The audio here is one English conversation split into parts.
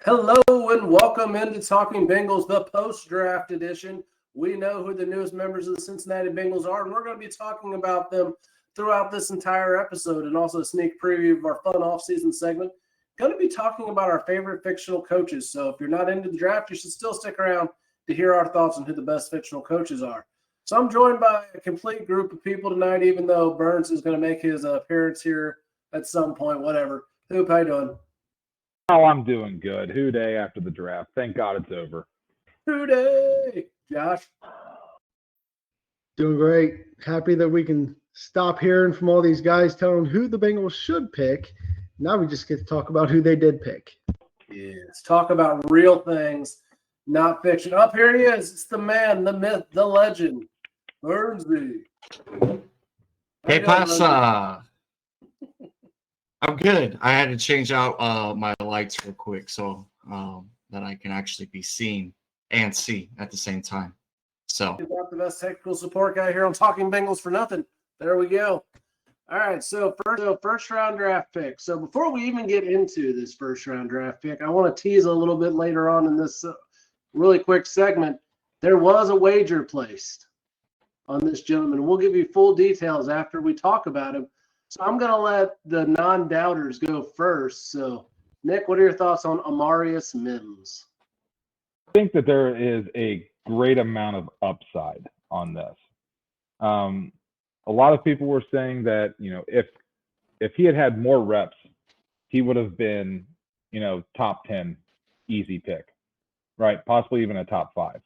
Hello and welcome into Talkin Bengals, the post-draft edition. We know who the newest members of the Cincinnati Bengals are, and we're going to be talking about them throughout this entire episode, and also a sneak preview of our fun off-season segment. Going to be talking about our favorite fictional coaches. So if you're not into the draft, you should still stick around to hear our thoughts on who the best fictional coaches are. So I'm joined by a complete group of people tonight, even though Burns is going to make his appearance here at some point, whatever. Hoop, how you doing? Oh, I'm doing good. Who day after the draft? Thank God it's over. Who day? Josh? Doing great. Happy that we can stop hearing from all these guys telling who the Bengals should pick. Now we just get to talk about who they did pick. Yes, talk about real things, not fiction. Up here he is. It's the man, the myth, the legend, Burnsby. Hey, Pass. I'm good. I had to change out my lights real quick so that I can actually be seen and see at the same time. So You've got the best technical support guy here on Talking Bengals for nothing. There we go. All right, so first round draft pick. So before we even get into this first round draft pick, I want to tease a little bit later on in this really quick segment. There was a wager placed on this gentleman. We'll give you full details after we talk about him. So I'm going to let the non-doubters go first. So, Nick, what are your thoughts on Amarius Mims? I think that there is a great amount of upside on this. A lot of people were saying that, if he had had more reps, he would have been, top 10 easy pick, right? Possibly even a top 5.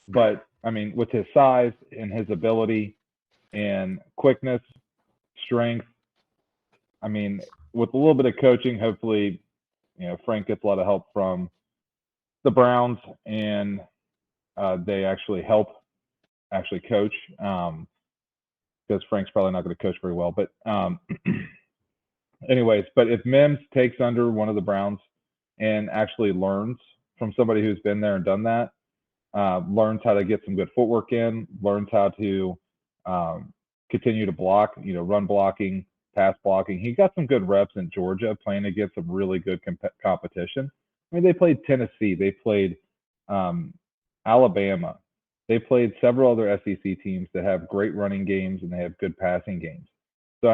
But, with his size and his ability and quickness, strength, with a little bit of coaching, hopefully, Frank gets a lot of help from the Browns, and they actually coach, because Frank's probably not going to coach very well. But anyways, but if Mims takes under one of the Browns and actually learns from somebody who's been there and done that, learns how to get some good footwork in, learns how to continue to block, run blocking, pass blocking. He got some good reps in Georgia playing against some really good competition. They played Tennessee. They played Alabama. They played several other SEC teams that have great running games and they have good passing games. So,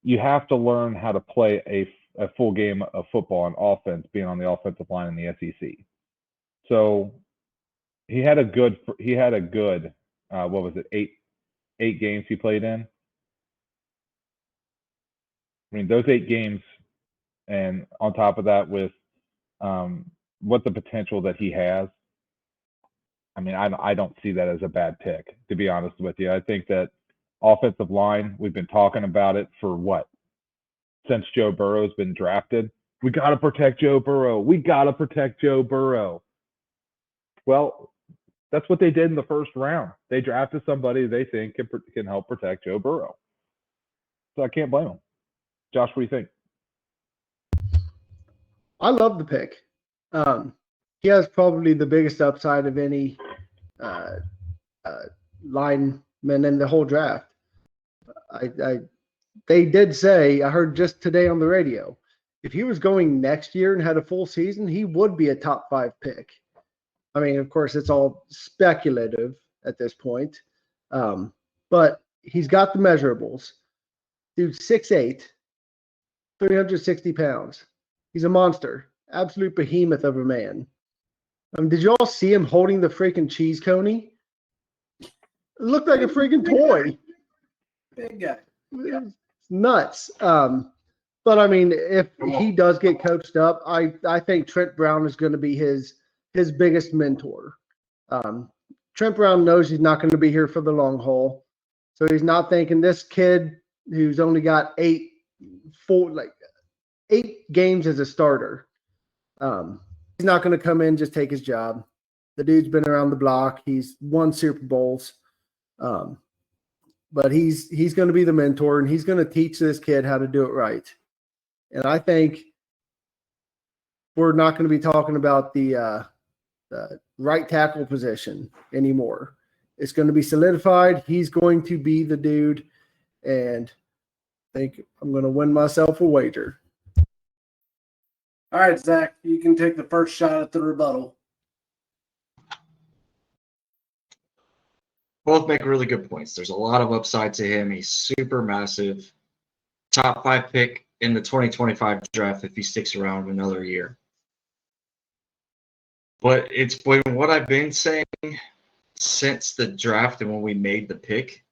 you have to learn how to play a full game of football on offense, being on the offensive line in the SEC. So, he had a good what was it, eight games he played in. Those 8 games, and on top of that with what the potential that he has, I don't see that as a bad pick, to be honest with you. I think that offensive line, we've been talking about it for since Joe Burrow's been drafted. We got to protect Joe Burrow. We got to protect Joe Burrow. Well, that's what they did in the first round. They drafted somebody they think can help protect Joe Burrow. So I can't blame them. Josh, what do you think? I love the pick. He has probably the biggest upside of any lineman in the whole draft. They did say, I heard just today on the radio, if he was going next year and had a full season, he would be a top 5 pick. Of course, it's all speculative at this point, but he's got the measurables. Dude, 6'8", 360 pounds. He's a monster, absolute behemoth of a man. Did you all see him holding the freaking cheese coney? It looked like a freaking toy. Big guy. It's nuts. But if he does get coached up, I think Trent Brown is going to be his biggest mentor. Trent Brown knows he's not going to be here for the long haul. So he's not thinking this kid who's only got 8 games as a starter. He's not going to come in, just take his job. The dude's been around the block. He's won Super Bowls. But he's going to be the mentor, and he's going to teach this kid how to do it right. And I think we're not going to be talking about the right tackle position anymore. It's going to be solidified. He's going to be the dude, and I think I'm going to win myself a wager. All right, Zach, you can take the first shot at the rebuttal. Both make really good points. There's a lot of upside to him. He's super massive. Top 5 pick in the 2025 draft if he sticks around another year. But it's been what I've been saying since the draft and when we made the pick.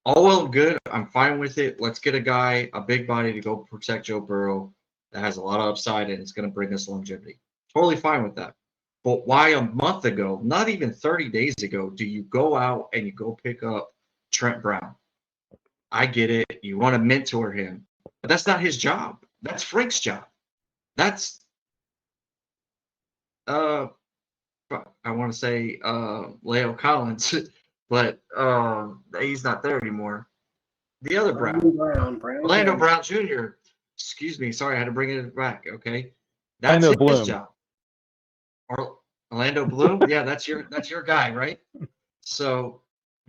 All well and good. I'm fine with it. Let's get a guy, a big body to go protect Joe Burrow that has a lot of upside and it's going to bring us longevity. Totally fine with that. But why a month ago, not even 30 days ago, do you go out and you go pick up Trent Brown? I get it. You want to mentor him. But that's not his job. That's Frank's job. That's I want to say Leo Collins, but he's not there anymore. The other Brown. Orlando Brown Jr. Excuse me. Sorry, I had to bring it back. Okay. That's Orlando his Bloom. job. Orlando Bloom? Yeah, that's your guy, right? So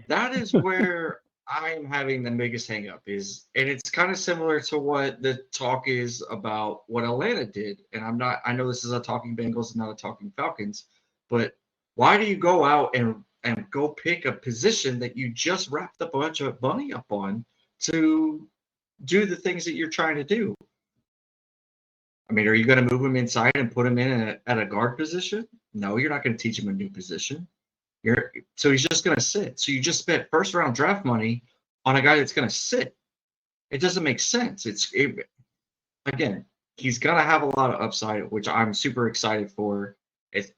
that is where I'm having the biggest hang up and it's kind of similar to what the talk is about what Atlanta did. And I know this is a Talking Bengals and not a Talking Falcons, but why do you go out and go pick a position that you just wrapped a bunch of money up on to do the things that you're trying to do? I mean, are you going to move him inside and put him in at a guard position? No, you're not going to teach him a new position. So he's just going to sit. So you just spent first round draft money on a guy that's going to sit. It doesn't make sense. Again, he's going to have a lot of upside, which I'm super excited for.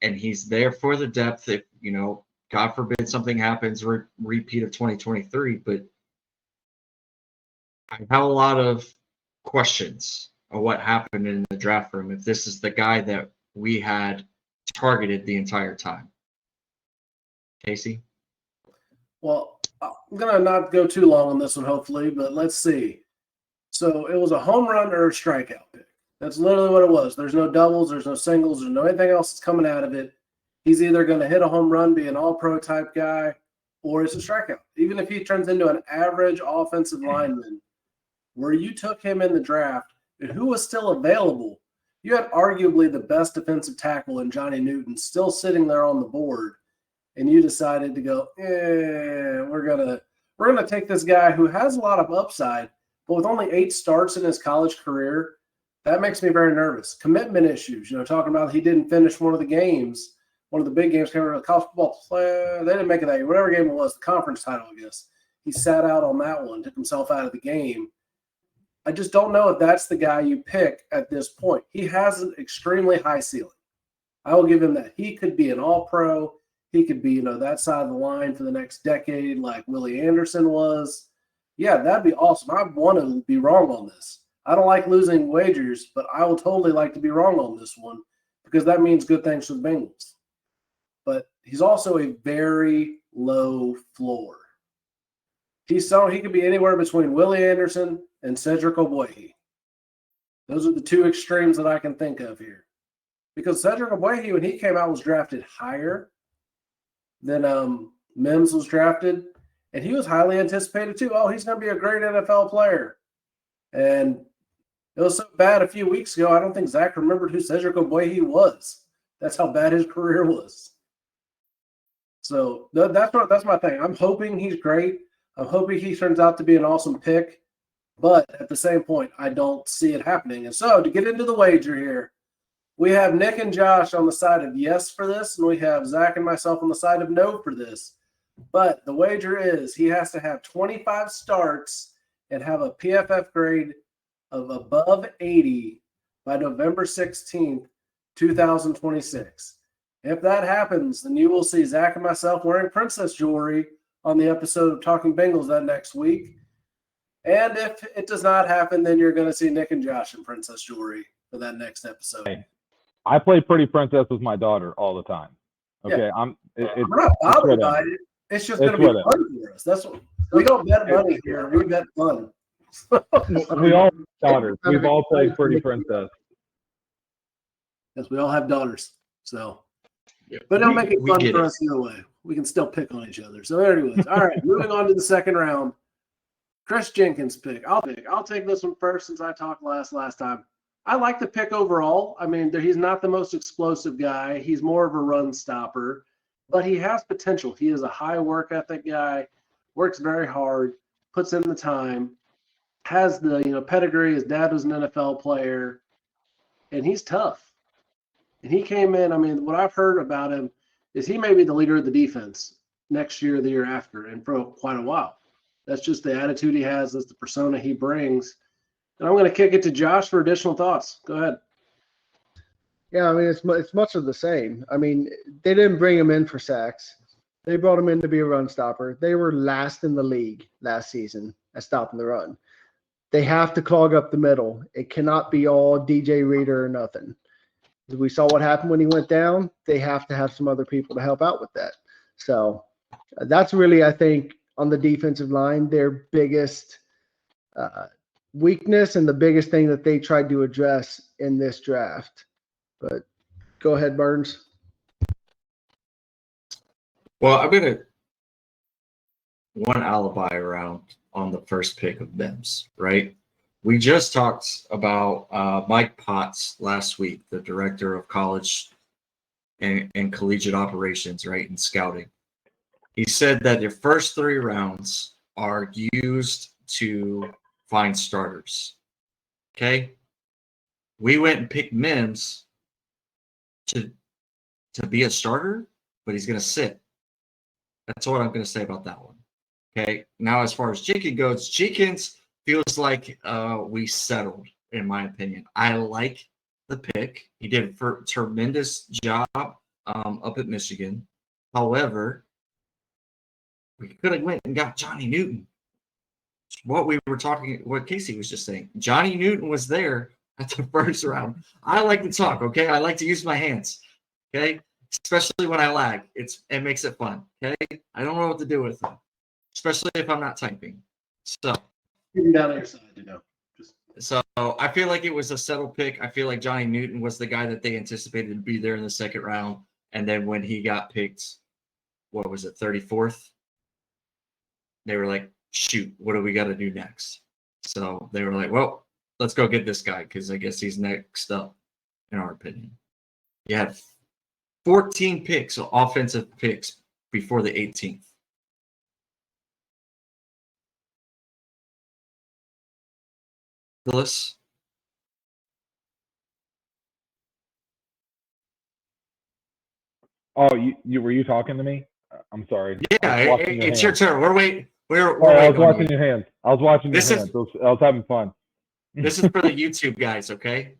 And he's there for the depth. If, God forbid something happens, repeat of 2023. But I have a lot of questions of what happened in the draft room if this is the guy that we had targeted the entire time. Casey? Well, I'm going to not go too long on this one, hopefully, but let's see. So it was a home run or a strikeout pick. That's literally what it was. There's no doubles, there's no singles, there's no anything else that's coming out of it. He's either going to hit a home run, be an all-pro type guy, or it's a strikeout. Even if he turns into an average offensive lineman, where you took him in the draft and who was still available, you had arguably the best defensive tackle in Johnny Newton still sitting there on the board. And you decided to go, we're gonna take this guy who has a lot of upside, but with only 8 starts in his college career, that makes me very nervous. Commitment issues, talking about he didn't finish one of the games, one of the big games, the college football player. They didn't make it that year, whatever game it was, the conference title, I guess. He sat out on that one, took himself out of the game. I just don't know if that's the guy you pick at this point. He has an extremely high ceiling. I will give him that. He could be an all-pro. He could be, that side of the line for the next decade like Willie Anderson was. Yeah, that'd be awesome. I want to be wrong on this. I don't like losing wagers, but I will totally like to be wrong on this one because that means good things for the Bengals. But he's also a very low floor. He could be anywhere between Willie Anderson and Cedric Ogbuehi. Those are the 2 extremes that I can think of here. Because Cedric Ogbuehi, when he came out, was drafted higher than Mims was drafted, and he was highly anticipated too. Oh, he's going to be a great NFL player. And it was so bad a few weeks ago, I don't think Zach remembered who Cedric Ogbuehi was. That's how bad his career was. So that's my thing. I'm hoping he's great. I'm hoping he turns out to be an awesome pick. But at the same point, I don't see it happening. And so to get into the wager here, we have Nick and Josh on the side of yes for this, and we have Zach and myself on the side of no for this. But the wager is he has to have 25 starts and have a PFF grade of above 80 by November 16th, 2026. If that happens, then you will see Zach and myself wearing princess jewelry on the episode of Talking Bengals that next week. And if it does not happen, then you're going to see Nick and Josh in princess jewelry for that next episode. Hey, I play pretty princess with my daughter all the time. Okay, yeah. We're not bothered by it. It's just going to be fun for us. That's what we don't bet money here. We bet fun. We all have daughters. We've all played pretty princess. Yes, we all have daughters. So, but it'll make it fun for us either way. We can still pick on each other. So, anyways, all right, moving on to the second round. Chris Jenkins pick. I'll take this one first since I talked last time. I like the pick overall. I mean, he's not the most explosive guy. He's more of a run stopper, but he has potential. He is a high work ethic guy, works very hard, puts in the time, has the pedigree. His dad was an NFL player, and he's tough. And he came in. I mean, what I've heard about him is he may be the leader of the defense next year, the year after, and for quite a while. That's just the attitude he has. That's the persona he brings. And I'm going to kick it to Josh for additional thoughts. Go ahead. Yeah, I mean, it's much of the same. I mean, they didn't bring him in for sacks. They brought him in to be a run stopper. They were last in the league last season at stopping the run. They have to clog up the middle. It cannot be all DJ Reader or nothing. We saw what happened when he went down. They have to have some other people to help out with that. So that's really, I think, on the defensive line, their biggest weakness and the biggest thing that they tried to address in this draft. But go ahead, Burns. Well, I'm going to one alibi around on the first pick of Mims, right? We just talked about Mike Potts last week, the director of college and collegiate operations, right, and scouting. He said that your first 3 rounds are used to find starters. Okay? We went and picked Mims to be a starter, but he's going to sit. That's what I'm going to say about that one. Okay? Now, as far as Jenkins goes, Jenkins feels like we settled, in my opinion. I like the pick. He did a tremendous job up at Michigan. However, we could have went and got Johnny Newton. What we were talking, what Casey was just saying. Johnny Newton was there at the first round. I like to talk, okay? I like to use my hands, okay? Especially when I lag. It makes it fun, okay? I don't know what to do with them, especially if I'm not typing. So, Getting down on your side, So I feel like it was a settled pick. I feel like Johnny Newton was the guy that they anticipated to be there in the second round. And then when he got picked, what was it, 34th? They were like, shoot, what do we got to do next? So they were like, well, let's go get this guy because I guess he's next up, in our opinion. You had 14 picks, so offensive picks, before the 18th. Phyllis? Oh, you were you talking to me? I'm sorry. Yeah, it's your turn. We're waiting. I was watching your hands. I was watching your hands. I was having fun. This is for the YouTube guys, okay?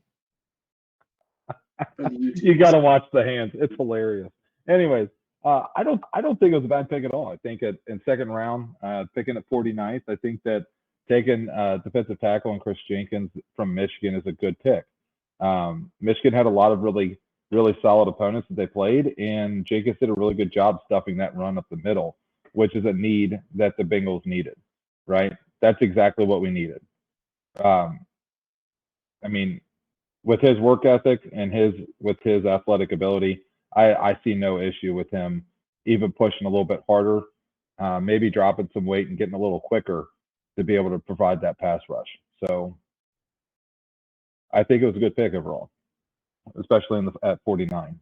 You got to watch the hands. It's hilarious. Anyways, I don't think it was a bad pick at all. I think in second round, picking at 49th, I think that taking defensive tackle and Chris Jenkins from Michigan is a good pick. Michigan had a lot of really solid opponents that they played, and Jenkins did a really good job stuffing that run up the middle, which is a need that the Bengals needed, right? That's exactly what we needed. I mean, with his work ethic and with his athletic ability, I see no issue with him even pushing a little bit harder, maybe dropping some weight and getting a little quicker to be able to provide that pass rush. So I think it was a good pick overall, especially at 49.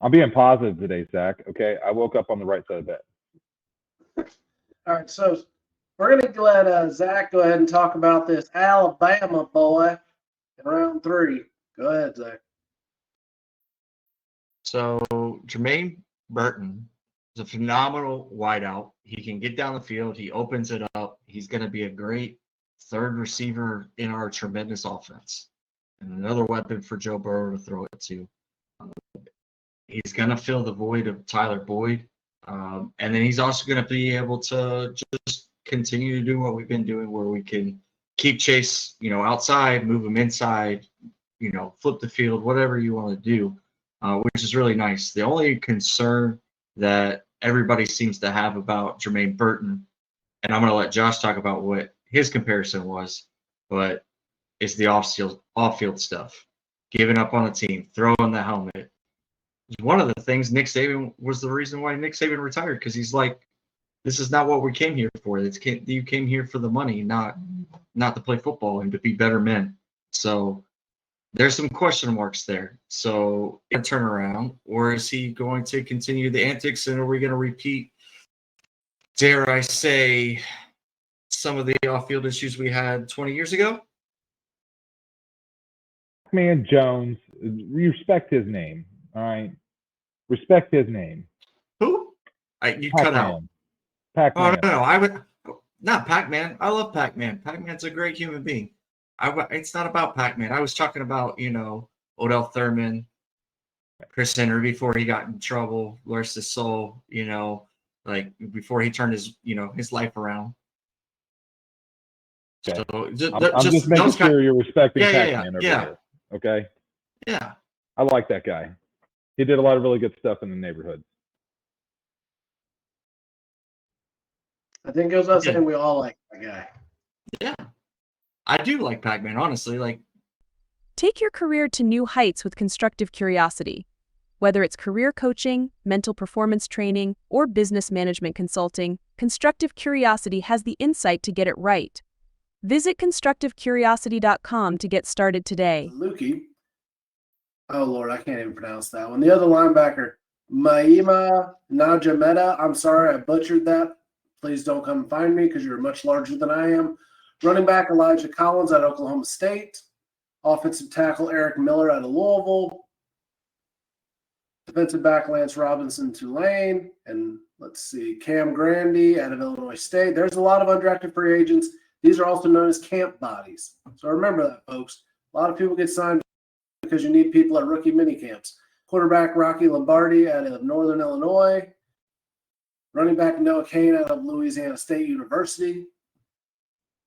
I'm being positive today, Zach. Okay, I woke up on the right side of bed. All right, so we're going to let Zach go ahead and talk about this Alabama boy in round 3. Go ahead, Zach. So Jermaine Burton is a phenomenal wideout. He can get down the field. He opens it up. He's going to be a great third receiver in our tremendous offense, and another weapon for Joe Burrow to throw it to. He's going to fill the void of Tyler Boyd, and then he's also going to be able to just continue to do what we've been doing, where we can keep Chase, outside, move him inside, flip the field, whatever you want to do, which is really nice. The only concern that everybody seems to have about Jermaine Burton, and I'm going to let Josh talk about what his comparison was, but it's the off-field stuff. Giving up on a team, throwing the helmet. One of the things Nick Saban was the reason why Nick Saban retired, because he's like, This is not what we came here for. You came here for the money, not to play football and to be better men. So there's some question marks there. So turn around, or is he going to continue the antics, and are we going to repeat, dare I say, some of the off-field issues we had 20 years ago? Man, Jones, respect his name. All right, respect his name. Who? You Pac-Man. cut out. Pac-Man. Oh no, I would not Pac-Man. I love Pac-Man. Pac-Man's a great human being. It's not about Pac-Man. I was talking about, Odell Thurman, Chris Henry before he got in trouble, lost his soul, like before he turned his life around. Okay. So I'm just making sure you're respecting Pac-Man over here. Okay? Yeah. I like that guy. He did a lot of really good stuff in the neighborhood. I think it goes without saying we all like that guy. Yeah. I do like Pac-Man, honestly. Like, take your career to new heights with Constructive Curiosity. Whether it's career coaching, mental performance training, or business management consulting, Constructive Curiosity has the insight to get it right. Visit constructivecuriosity.com to get started today. Lukey. Oh, Lord, I can't even pronounce that one. The other linebacker, Maima Najameta. I'm sorry, I butchered that. Please don't come and find me because you're much larger than I am. Running back, Elijah Collins at Oklahoma State. Offensive tackle, Eric Miller out of Louisville. Defensive back, Lance Robinson, Tulane. And let's see, Cam Grandy out of Illinois State. There's a lot of undrafted free agents. These are also known as camp bodies. So remember that, folks. A lot of people get signed because you need people at rookie mini camps. Quarterback, Rocky Lombardi out of Northern Illinois. Running back, Noah Kane out of Louisiana State University.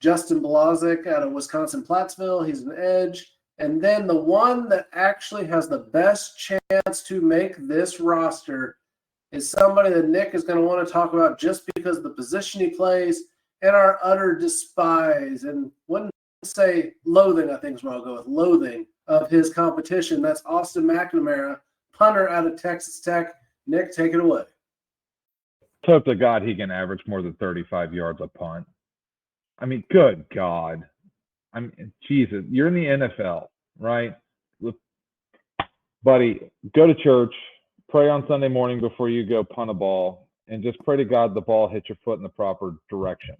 Justin Blazek out of Wisconsin-Plattsville. He's an edge. And then the one that actually has the best chance to make this roster is somebody that Nick is going to want to talk about just because of the position he plays and our utter despise and wouldn't say loathing, I think is what I'll go with, loathing of his competition. That's Austin McNamara, punter out of Texas Tech. Nick, take it away. Let's hope to God he can average more than 35 yards a punt. I mean, good God. I mean, Jesus, you're in the NFL, right? Look, buddy, go to church, pray on Sunday morning before you go punt a ball, and just pray to God the ball hits your foot in the proper direction.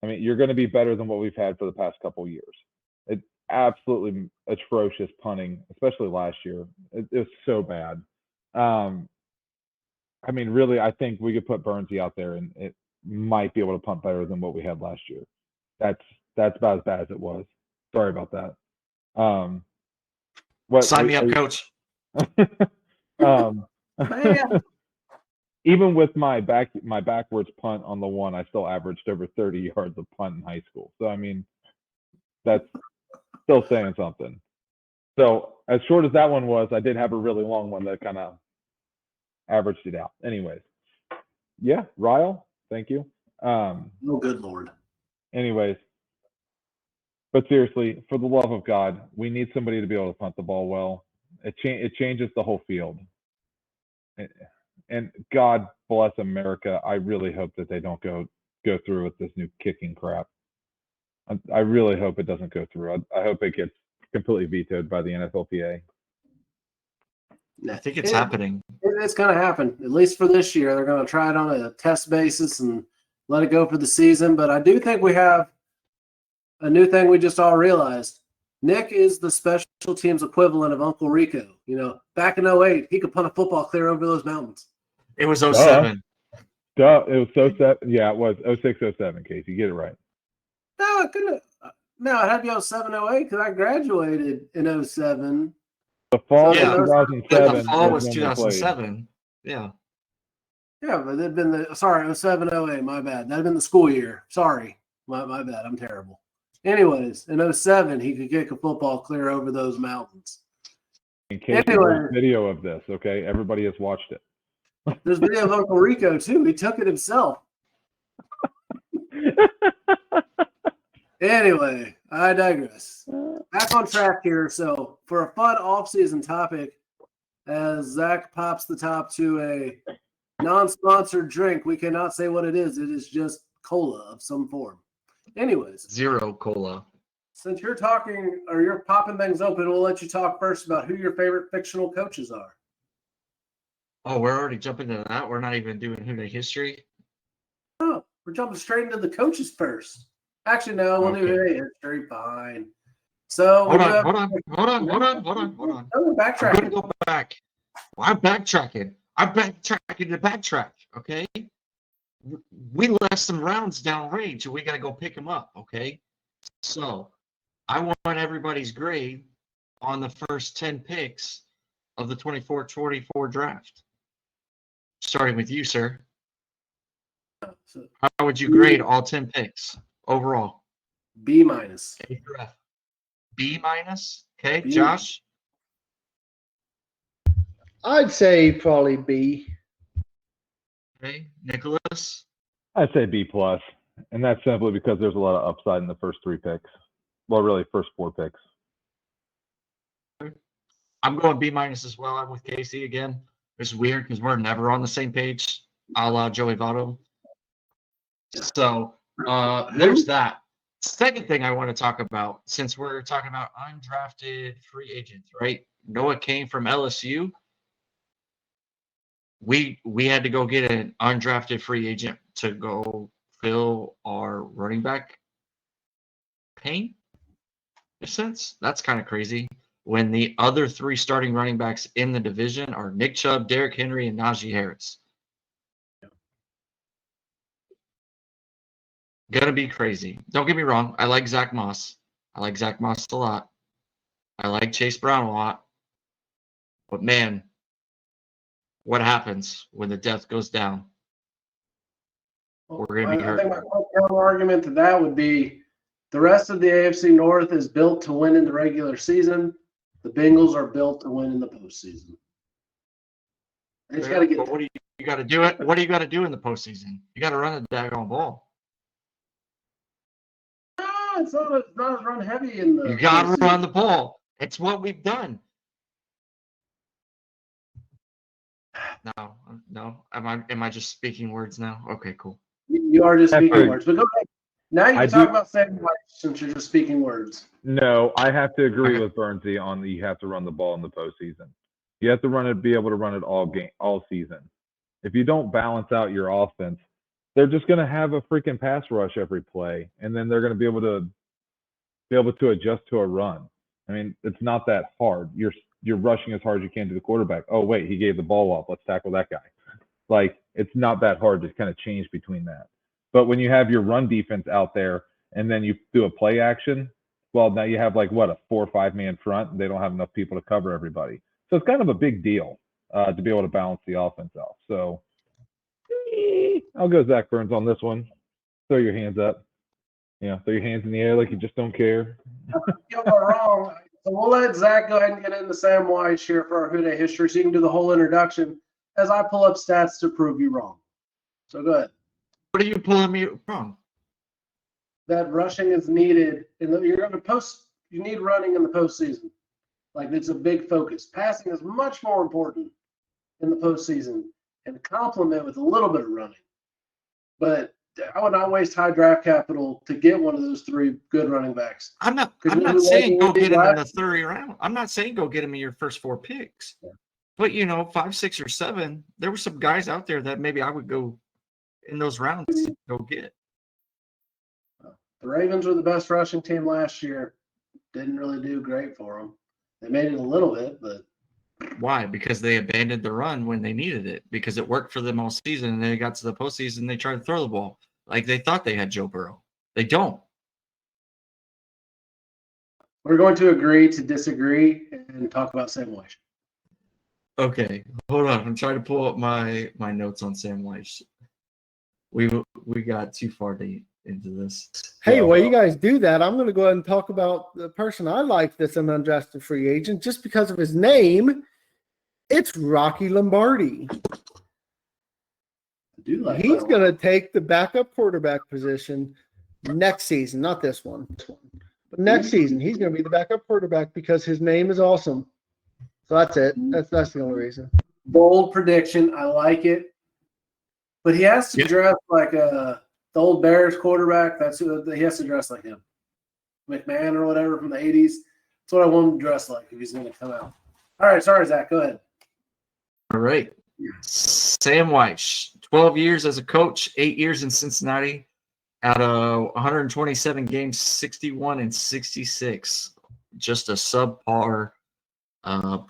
I mean, you're going to be better than what we've had for the past couple of years. It's absolutely atrocious punting, especially last year. It was so bad. I mean, really, I think we could put Bernsey out there, and it might be able to punt better than what we had last year. That's about as bad as it was. Sorry about that. Sign me up, coach. Even with my backwards punt on the one, I still averaged over 30 yards of punt in high school. So I mean, that's still saying something. So as short as that one was, I did have a really long one that kind of averaged it out. Anyways, yeah, Ryle, thank you. Oh, good Lord. Anyways, but seriously, for the love of God, we need somebody to be able to punt the ball well. It changes the whole field. And God bless America. I really hope that they don't go through with this new kicking crap. I really hope it doesn't go through. I hope it gets completely vetoed by the NFLPA. I think it's happening. It's going to happen, at least for this year. They're going to try it on a test basis and let it go for the season. But I do think we have a new thing we just all realized. Nick is the special teams equivalent of Uncle Rico. You know, back in 2008, he could punt a football clear over those mountains. It was 07. Duh, it was 07. Yeah, it was 06, 07, Casey. Get it right. No, it couldn't. No, it had to be 07, 08 because I graduated in 07. The fall Yeah. of 2007. The fall was when they played. 2007. Yeah. Yeah, but it'd been 07, 08, my bad. That'd been the school year. Sorry. My bad. I'm terrible. Anyways, in 07, he could kick a football clear over those mountains. In case there's video of this, okay? Everybody has watched it. There's video of Uncle Rico, too. He took it himself. Anyway, I digress. Back on track here. So, for a fun off-season topic, as Zach pops the top to a non-sponsored drink. We cannot say what it is. It is just cola of some form. Anyways, Zero cola. since you're talking or you're popping things open, we'll let you talk first about who your favorite fictional coaches are. Oh, we're already jumping to that. We're not even doing Dey History. Oh, we're jumping straight into the coaches first. Actually, no, we'll do Okay. Dey History. Fine. So Hold we do on, have- hold on. Oh, I'm backtrack. gonna go back. Well, I'm backtracking. I'm backtracking to backtrack. Okay. We left some rounds downrange, and we gotta go pick them up. Okay. So I want everybody's grade on the first 10 picks of the 24-24 draft. Starting with you, sir. So, How would you grade all 10 picks overall? B minus. A through F. B minus. Okay, B. Josh. I'd say probably B. Okay, Nicholas. I'd say B plus, and that's simply because there's a lot of upside in the first 3 picks. Well, really, first 4 picks. I'm going B minus as well. I'm with Casey again. It's weird because we're never on the same page, a la Joey Votto. So there's that. Second thing I want to talk about, since we're talking about undrafted free agents, right? Noah came from LSU. We had to go get an undrafted free agent to go fill our running back pain. In a sense, that's kind of crazy. When the other 3 starting running backs in the division are Nick Chubb, Derrick Henry, and Najee Harris. Gonna be crazy. Don't get me wrong. I like Zach Moss. I like Zach Moss a lot. I like Chase Brown a lot. But man, what happens when the depth goes down? We're gonna be I think hurt. my counter argument to that would be the rest of the AFC North is built to win in the regular season. The Bengals are built to win in the postseason. They just got to get. But what do you got to do it? What do you got to do in the postseason? You got to run the daggone ball. It's not as run heavy in the. You got to postseason. run the ball. It's what we've done. No. Am I just speaking words now? Okay, cool. You are just speaking Actually, words, but go ahead. Now you I can talk do- about Sam Wyche since you're just speaking words. No, I have to agree Okay. with Bernsey on you have to run the ball in the postseason. You have to run it, be able to run it all season. If you don't balance out your offense, they're just going to have a freaking pass rush every play, and then they're going to be able to adjust to a run. I mean, it's not that hard. You're rushing as hard as you can to the quarterback. Oh wait, he gave the ball off. Let's tackle that guy. Like, it's not that hard to kind of change between that. But when you have your run defense out there and then you do a play action, well, now you have like what, a 4 or 5 man front, and they don't have enough people to cover everybody. So it's kind of a big deal to be able to balance the offense out. So I'll go Zach Burns on this one. Throw your hands up. Throw your hands in the air like you just don't care. You're wrong. So we'll let Zach go ahead and get into Sam Wyche here for our Dey History, so you can do the whole introduction as I pull up stats to prove you wrong. So go ahead. What are you pulling me from? That rushing is needed, and you're going to post. You need running in the postseason. Like, it's a big focus. Passing is much more important in the postseason, and complement with a little bit of running. But I would not waste high draft capital to get one of those 3 good running backs. I'm not saying go get him in the 30 round. I'm not saying go get him in your first 4 picks. Yeah. But 5, 6, or 7, there were some guys out there that maybe I would go in those rounds to go get. The Ravens were the best rushing team last year. Didn't really do great for them. They made it a little bit, but why? Because they abandoned the run when they needed it. Because it worked for them all season, and then they got to the postseason, they tried to throw the ball like they thought they had Joe Burrow. They don't. We're going to agree to disagree and talk about Sam Wyche. Okay, hold on. I'm trying to pull up my notes on Sam Wyche. We got too far into this. Hey, while you guys do that, I'm going to go ahead and talk about the person I like that's an undrafted free agent just because of his name. It's Rocky Lombardi. He's going to take the backup quarterback position next season, not this one. But next season, he's going to be the backup quarterback because his name is awesome. So that's it. That's the only reason. Bold prediction. I like it. But he has to Yeah. dress like the old Bears quarterback. That's who he has to dress like him. McMahon or whatever from the 80s. That's what I want him to dress like if he's going to come out. All right, sorry, Zach. Go ahead. All right. Sam Wyche, 12 years as a coach, 8 years in Cincinnati, out of 127 games, 61 and 66. Just a subpar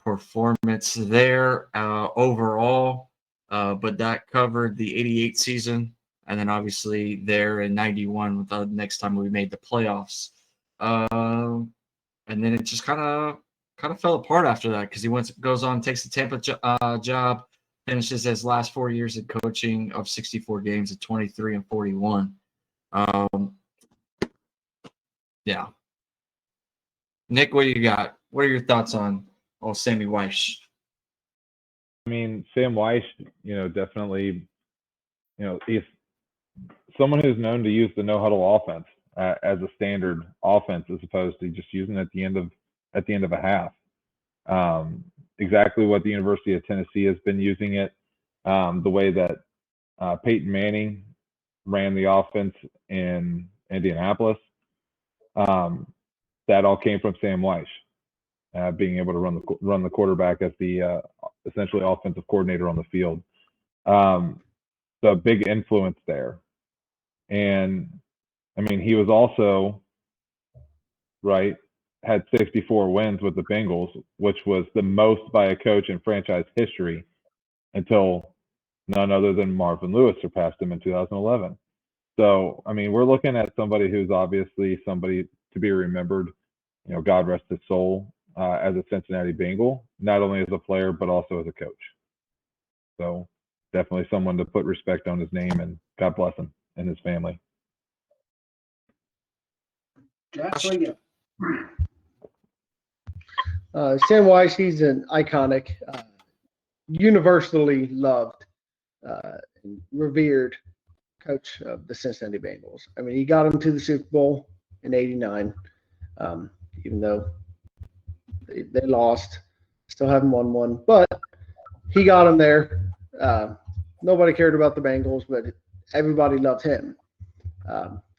performance there overall, but that covered the 88 season, and then obviously there in 91 with the next time we made the playoffs. And then it just kind of fell apart after that because he goes on, takes the Tampa job, finishes his last 4 years of coaching of 64 games at 23 and 41. Yeah. Nick, what do you got? What are your thoughts on Sammy Wyche? I mean, Sam Wyche, definitely, he's someone who's known to use the no huddle offense as a standard offense as opposed to just using it at the end of a half. Exactly what the University of Tennessee has been using it, the way that Peyton Manning ran the offense in Indianapolis. That all came from Sam Wyche. Being able to run the quarterback as the essentially offensive coordinator on the field. So big influence there. And I mean, he was also had 64 wins with the Bengals, which was the most by a coach in franchise history until none other than Marvin Lewis surpassed him in 2011. So, I mean, we're looking at somebody who's obviously somebody to be remembered, God rest his soul, as a Cincinnati Bengal, not only as a player, but also as a coach. So definitely someone to put respect on his name, and God bless him and his family. Josh, what do you got? Sam Wyche, he's an iconic, universally loved, and revered coach of the Cincinnati Bengals. I mean, he got them to the Super Bowl in '89, even though they lost, still haven't won one, but he got them there. Nobody cared about the Bengals, but everybody loved him.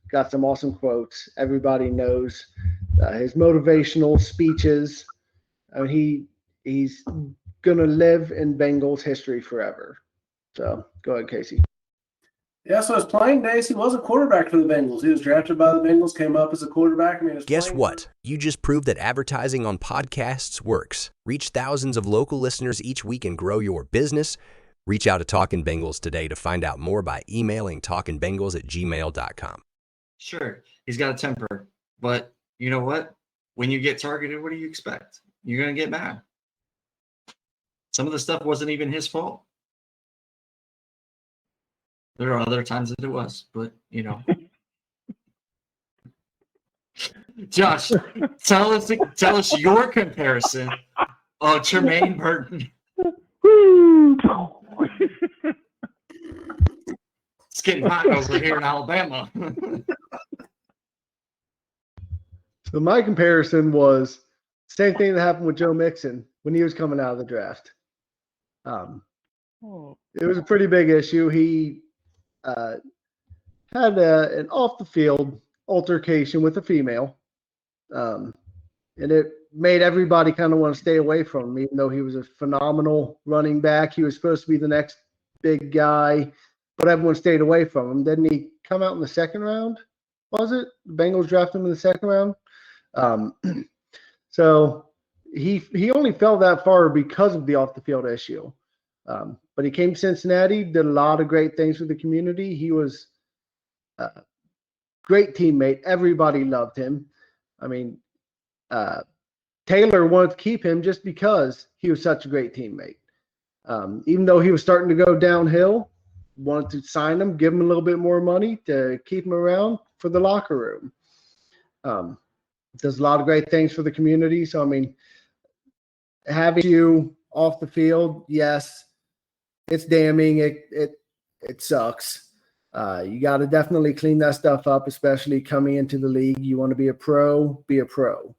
Got some awesome quotes. Everybody knows his motivational speeches. I mean, he's gonna live in Bengals history forever. So go ahead, Casey. Yeah, so his playing days, he was a quarterback for the Bengals. He was drafted by the Bengals, came up as a quarterback. I mean, guess what? You just proved that advertising on podcasts works. Reach thousands of local listeners each week and grow your business. Reach out to Talkin Bengals today to find out more by emailing talkinbengals@gmail.com. Sure, he's got a temper, but you know what? When you get targeted, what do you expect? You're going to get mad. Some of the stuff wasn't even his fault. There are other times that it was, but Josh, tell us your comparison of Tremaine Burton. It's getting hot over here in Alabama. So my comparison was same thing that happened with Joe Mixon when he was coming out of the draft. It was a pretty big issue. He had an off-the-field altercation with a female, and it made everybody kind of want to stay away from him, even though he was a phenomenal running back. He was supposed to be the next big guy, but everyone stayed away from him. Didn't he come out in the second round? Was it? The Bengals drafted him in the second round. So he only fell that far because of the off-the-field issue. But he came to Cincinnati, did a lot of great things for the community. He was a great teammate. Everybody loved him. I mean, Taylor wanted to keep him just because he was such a great teammate. Even though he was starting to go downhill, wanted to sign him, give him a little bit more money to keep him around for the locker room. Does a lot of great things for the community. So, I mean, having you off the field, yes, it's damning. It sucks. You got to definitely clean that stuff up, especially coming into the league. You want to be a pro, be a pro.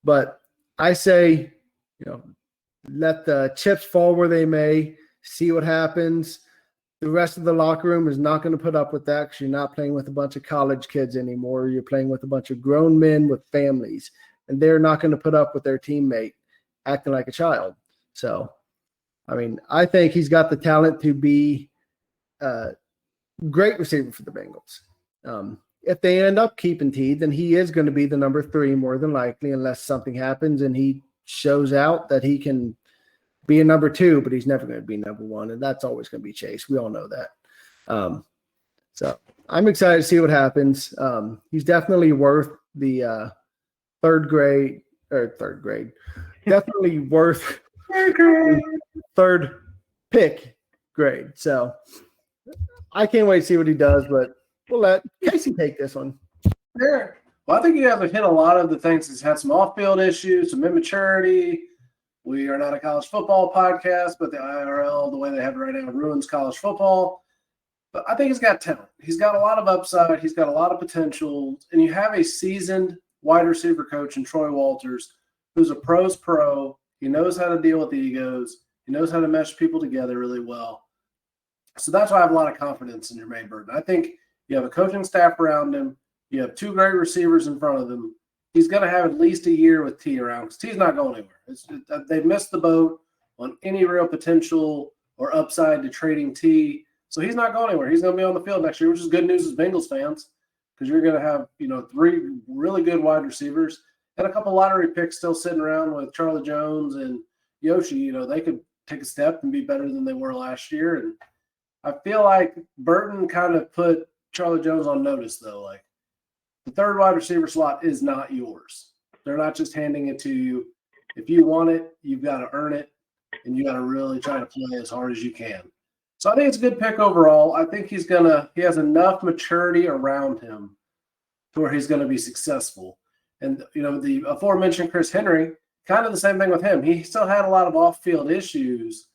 But I say, let the chips fall where they may, see what happens. the rest of the locker room is not going to put up with that because you're not playing with a bunch of college kids anymore. You're playing with a bunch of grown men with families, and they're not going to put up with their teammate acting like a child. So, I mean, I think he's got the talent to be a great receiver for the Bengals. If they end up keeping T, then he is going to be the number 3 more than likely, unless something happens and he shows out that he can be a number 2, but he's never going to be number 1, and that's always going to be Chase. We all know that. So I'm excited to see what happens. He's definitely worth the third grade. Definitely worth third pick grade. So I can't wait to see what he does, but we'll let Casey take this one. Sure. Well, I think you have hit a lot of the things. He's had some off-field issues, some immaturity. We are not a college football podcast, but the IRL, the way they have it right now, ruins college football. But I think he's got talent. He's got a lot of upside. He's got a lot of potential. And you have a seasoned wide receiver coach in Troy Walters, who's a pro's pro. He knows how to deal with egos. He knows how to mesh people together really well. So that's why I have a lot of confidence in Jermaine Burton. I think you have a coaching staff around him. You have 2 great receivers in front of him. He's going to have at least a year with T around because T's not going anywhere. They've missed the boat on any real potential or upside to trading T. So he's not going anywhere. He's going to be on the field next year, which is good news as Bengals fans because you're going to have 3 really good wide receivers and a couple lottery picks still sitting around with Charlie Jones and Yoshi. They could take a step and be better than they were last year. And I feel like Burton kind of put Charlie Jones on notice, though. Like, the third wide receiver slot is not yours. They're not just handing it to you. If you want it, you've got to earn it, and you got to really try to play as hard as you can. So I think it's a good pick overall. I think he has enough maturity around him to where he's going to be successful. And, the aforementioned Chris Henry, kind of the same thing with him. He still had a lot of off-field issues,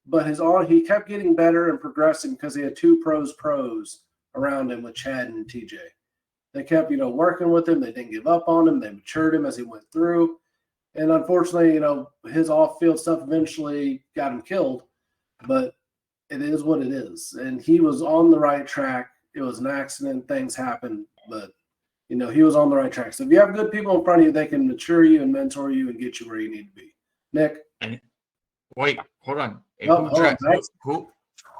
but he kept getting better and progressing because he had 2 pros around him with Chad and TJ. They kept, working with him. They didn't give up on him. They matured him as he went through. And unfortunately, his off-field stuff eventually got him killed. But it is what it is. And he was on the right track. It was an accident. Things happen. But, he was on the right track. So if you have good people in front of you, they can mature you and mentor you and get you where you need to be. Nick? Wait, hold on.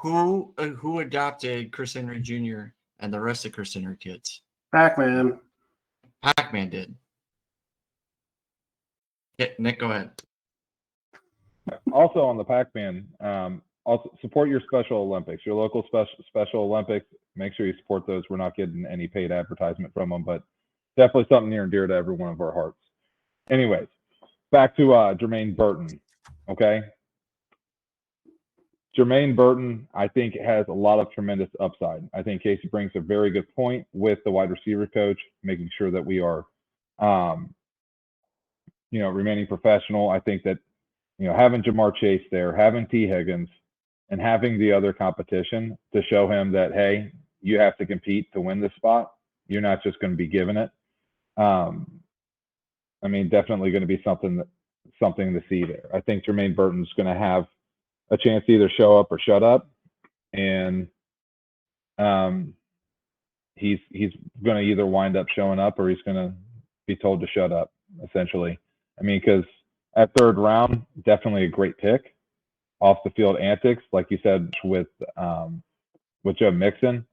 Who adopted Chris Henry Jr. and the rest of Chris Henry kids? Pac-Man. Pac-Man did. Yeah, Nick, go ahead. Also on the Pac-Man, also support your Special Olympics, your local Special Olympics. Make sure you support those. We're not getting any paid advertisement from them, but definitely something near and dear to every one of our hearts. Anyways, back to Jermaine Burton, okay? Jermaine Burton, I think, has a lot of tremendous upside. I think Casey brings a very good point with the wide receiver coach, making sure that we are, remaining professional. I think that, having Jamar Chase there, having T. Higgins, and having the other competition to show him that, hey, you have to compete to win this spot. You're not just going to be given it. Definitely going to be something to see there. I think Jermaine Burton's going to have a chance to either show up or shut up, and he's going to either wind up showing up or he's going to be told to shut up, essentially. Because at 3rd round, definitely a great pick. Off the field antics, like you said with Joe Mixon,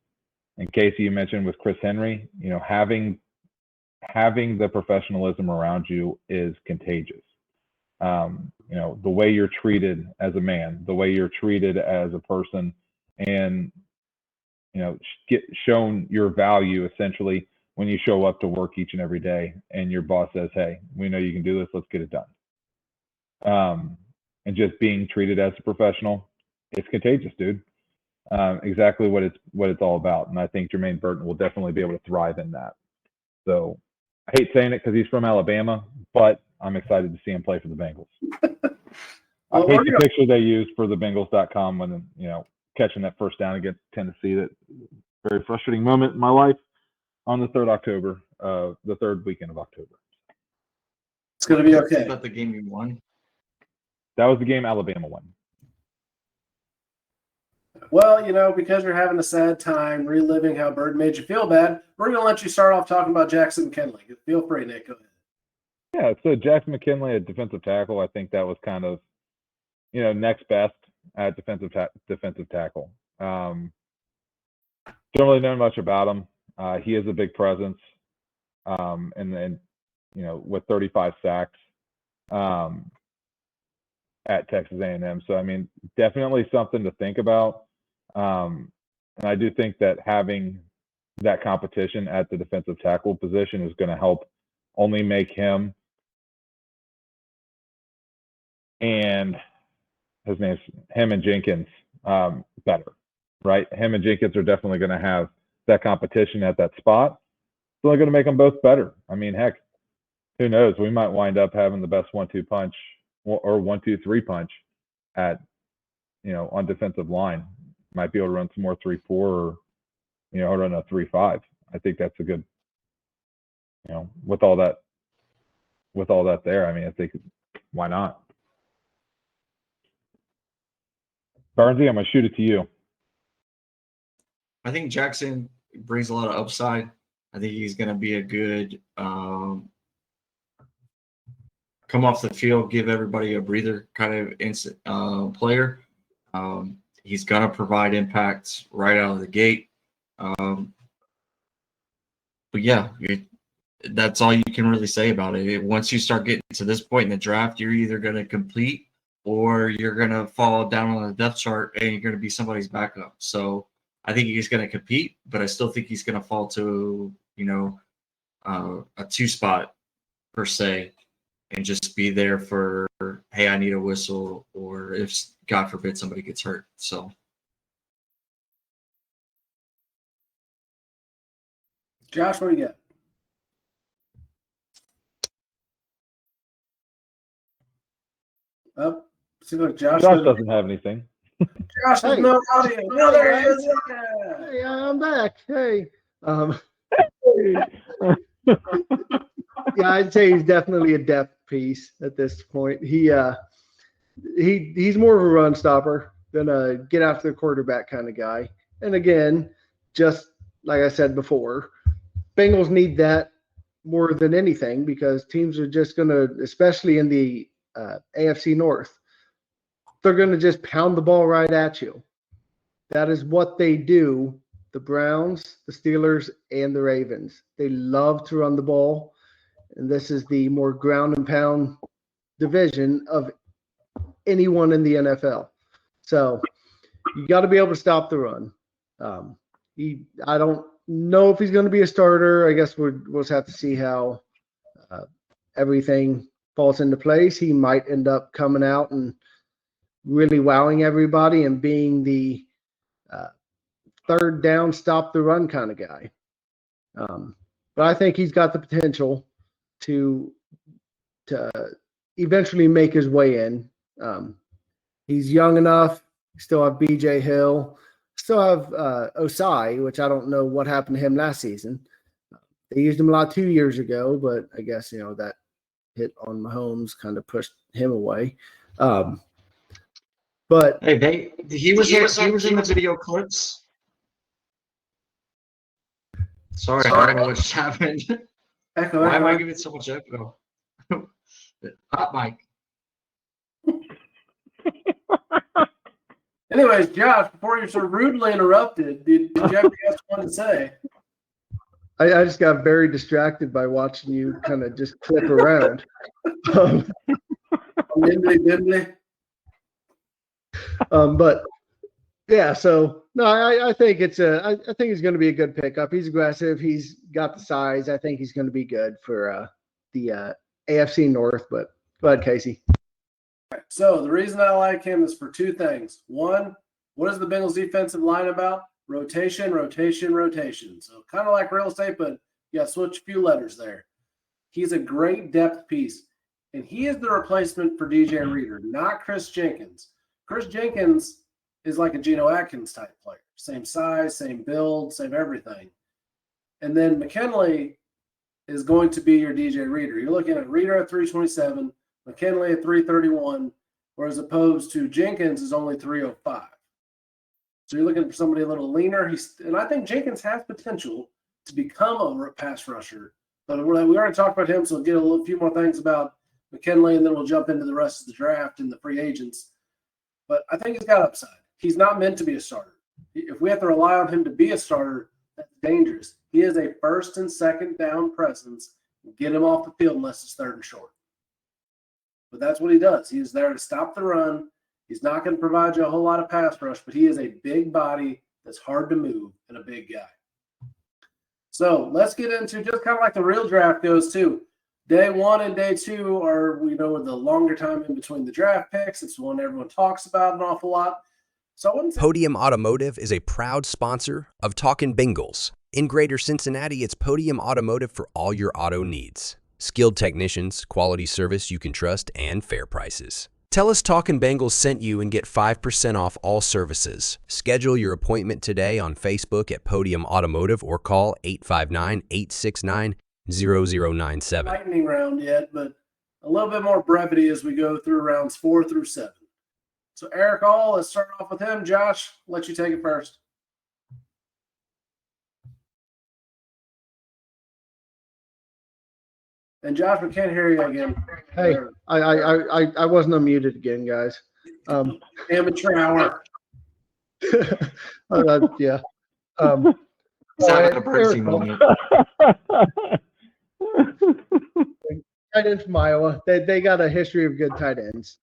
and Casey, you mentioned with Chris Henry. Having the professionalism around you is contagious. The way you're treated as a man, the way you're treated as a person, and get shown your value essentially when you show up to work each and every day and your boss says, hey, we know you can do this, let's get it done. And just being treated as a professional, it's contagious, dude. Exactly what it's all about. And I think Jermaine Burton will definitely be able to thrive in that. So I hate saying it because he's from Alabama, but I'm excited to see him play for the Bengals. I hate the picture they used for the Bengals.com when, catching that first down against Tennessee. That very frustrating moment in my life on the 3rd October, the 3rd weekend of October. It's going to be okay. About the game you won. That was the game Alabama won. Well, because you're having a sad time reliving how Bird made you feel bad, we're going to let you start off talking about Jackson McKinley. Feel free, Nick. Go ahead. Yeah, so Jackson McKinley at defensive tackle, I think that was kind of, next best at defensive tackle. Don't really know much about him. He is a big presence, and then, with 35 sacks at Texas A&M. So, I mean, definitely something to think about. And I do think that having that competition at the defensive tackle position is going to help only make him and him and Jenkins better, right? Him and Jenkins are definitely going to have that competition at that spot. It's only going to make them both better. I mean, heck, who knows? We might wind up having the best 1-2 punch or 1-2-3 punch at, on defensive line. Might be able to run some more 3-4 or, run a 3-5. I think that's a good, with all that there. I mean, I think why not? Barnesy, I'm gonna shoot it to you. I think Jackson brings a lot of upside. I think he's going to be a good come off the field, give everybody a breather kind of instant player. He's going to provide impact right out of the gate. But yeah, that's all you can really say about it. Once you start getting to this point in the draft, you're either going to complete or you're going to fall down on the depth chart and you're going to be somebody's backup. So I think he's going to compete, but I still think he's going to fall to, a 2 spot per se, and just be there for, hey, I need a whistle, or if, God forbid, somebody gets hurt. So. Josh, what do you got? Oh, see, look, Josh doesn't have anything. Josh has no audio. No, there he is. Yeah. Hey, I'm back. Hey. Yeah, I'd say he's definitely a depth piece at this point. He's more of a run stopper than a get after the quarterback kind of guy. And again, just like I said before, Bengals need that more than anything because teams are just going to, especially in the AFC North, they're going to just pound the ball right at you. That is what they do. The Browns, the Steelers, and the Ravens. They love to run the ball. And this is the more ground and pound division of anyone in the NFL. So you got to be able to stop the run. I don't know if he's going to be a starter. I guess we'll just have to see how everything falls into place. He might end up coming out and really wowing everybody and being the third down, stop the run kind of guy. But I think he's got the potential to eventually make his way in. He's young enough. Still have BJ Hill. Still have Osai, which I don't know what happened to him last season. They used him a lot 2 years ago, but I guess, that hit on Mahomes kind of pushed him away. But hey, he was in the video clips. Sorry, I don't know what just happened. Echo, Why am I giving so much echo? Hot mic. Anyways, Josh, before you're so rudely interrupted, did you have anything else you wanted to say? I just got very distracted by watching you kind of just flip around. Dimbly. But yeah, so no, I think I think he's going to be a good pickup. He's aggressive. He's got the size. I think he's going to be good for the AFC North. But go ahead, Casey. So the reason I like him is for 2 things. One, what is the Bengals defensive line about? Rotation. So kind of like real estate, but you got to switch a few letters there. He's a great depth piece, and he is the replacement for DJ Reader, not Chris Jenkins. Chris Jenkins is like a Geno Atkins type player. Same size, same build, same everything. And then McKinley is going to be your DJ Reader. You're looking at Reader at 327, McKinley at 331, whereas opposed to Jenkins is only 305. So you're looking for somebody a little leaner. And I think Jenkins has potential to become a pass rusher. But we already talked about him, so we'll get a few more things about McKinley, and then we'll jump into the rest of the draft and the free agents. But I think he's got upside. He's not meant to be a starter. If we have to rely on him to be a starter, that's dangerous. He is a first and second down presence. Get him off the field unless it's third and short. But that's what he does. He is there to stop the run. He's not going to provide you a whole lot of pass rush, but he is a big body that's hard to move and a big guy. So let's get into just kind of like the real draft goes too. Day 1 and day 2 are, the longer time in between the draft picks. It's one everyone talks about an awful lot. So I wouldn't say Podium Automotive is a proud sponsor of Talkin Bengals. In Greater Cincinnati, it's Podium Automotive for all your auto needs. Skilled technicians, quality service you can trust, and fair prices. Tell us Talkin Bengals sent you and get 5% off all services. Schedule your appointment today on Facebook at Podium Automotive or call 859-869-0097. lightning round yet, but a little bit more brevity as we go through rounds 4 through 7. So Eric All, let's start off with him. Josh, I'll let you take it first. And Josh, we can't hear you again. Hey, I wasn't unmuted again, guys. Amateur hour. Yeah. He's having a Percy moment. Tight end from Iowa. They got a history of good tight ends.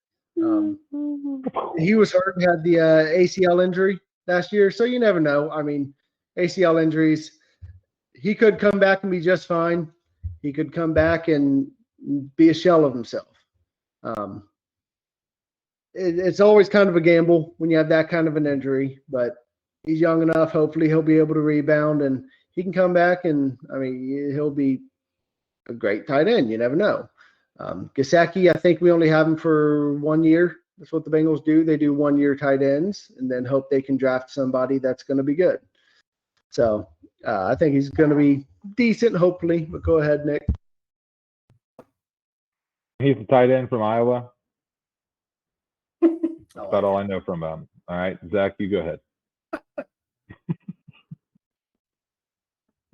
He was hurt and had the ACL injury last year, so you never know. I mean, ACL injuries, he could come back and be just fine. He could come back and be a shell of himself. It's always kind of a gamble when you have that kind of an injury, but he's young enough. Hopefully he'll be able to rebound and he can come back, and he'll be a great tight end. You never know. Gesicki, I think we only have him for 1 year. That's what the Bengals do. They do 1 year tight ends and then hope they can draft somebody that's going to be good. So I think he's going to be decent, hopefully. But go ahead, Nick. He's a tight end from Iowa. I That's about all I know from him. All right, Zach, you go ahead.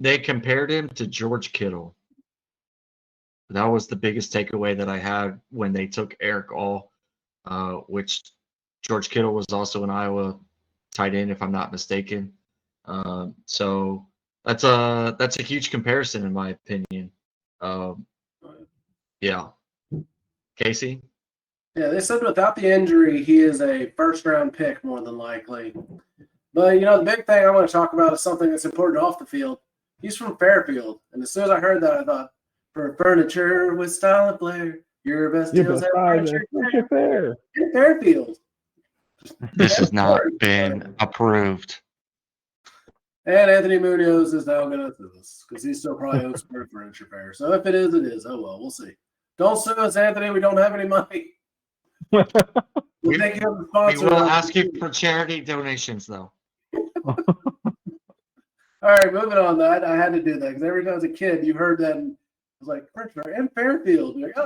They compared him to George Kittle. That was the biggest takeaway that I had when they took Eric All, which George Kittle was also an Iowa tight end, if I'm not mistaken. So that's a huge comparison in my opinion. Yeah. Casey? Yeah, they said without the injury, he is a first-round pick more than likely. But, the big thing I want to talk about is something that's important off the field. He's from Fairfield. And as soon as I heard that, I thought, for furniture with style and flair, your best deals at furniture fair. in Fairfield. This has not been approved. And Anthony Munoz is now going to do this because he still probably owns Furniture Fair. So if it is, it is. Oh, well, we'll see. Don't sue us, Anthony. We don't have any money. We'll take you as a We sponsor. will ask you for charity donations, though. All right, moving on. I had to do that because every time I was a kid, you heard that. And I was like, Furniture Fair in Fairfield. You're like,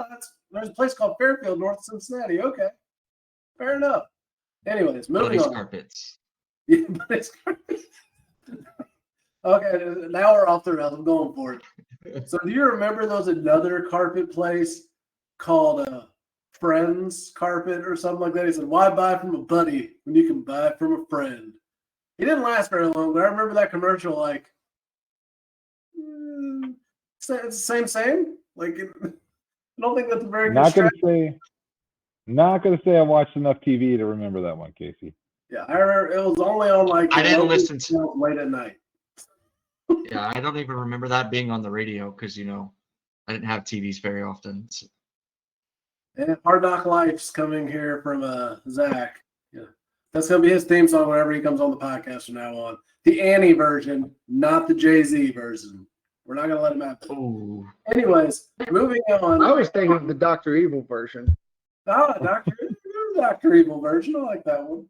there's a place called Fairfield, north of Cincinnati. Okay, fair enough. Anyways, moving on. Carpets. Yeah, but it's okay, now we're off the rails. I'm going for it. So do you remember there was another carpet place called Friends Carpet or something like that? He said, why buy from a buddy when you can buy from a friend? He didn't last very long, but I remember that commercial like, it's the same. Like, I don't think that's a very good strategy. Not gonna say I watched enough TV to remember that one, Casey. Yeah, I remember it was only on like I didn't listen to late at night. Yeah, I don't even remember that being on the radio because I didn't have TVs very often. So. And Hard Knock Life's coming here from Zach. Yeah, that's gonna be his theme song whenever he comes on the podcast from now on. The Annie version, not the Jay-Z version. We're not gonna let him have that. Ooh. Anyways, moving on. I was thinking of the Dr. Evil version. Dr. Evil version. I like that one.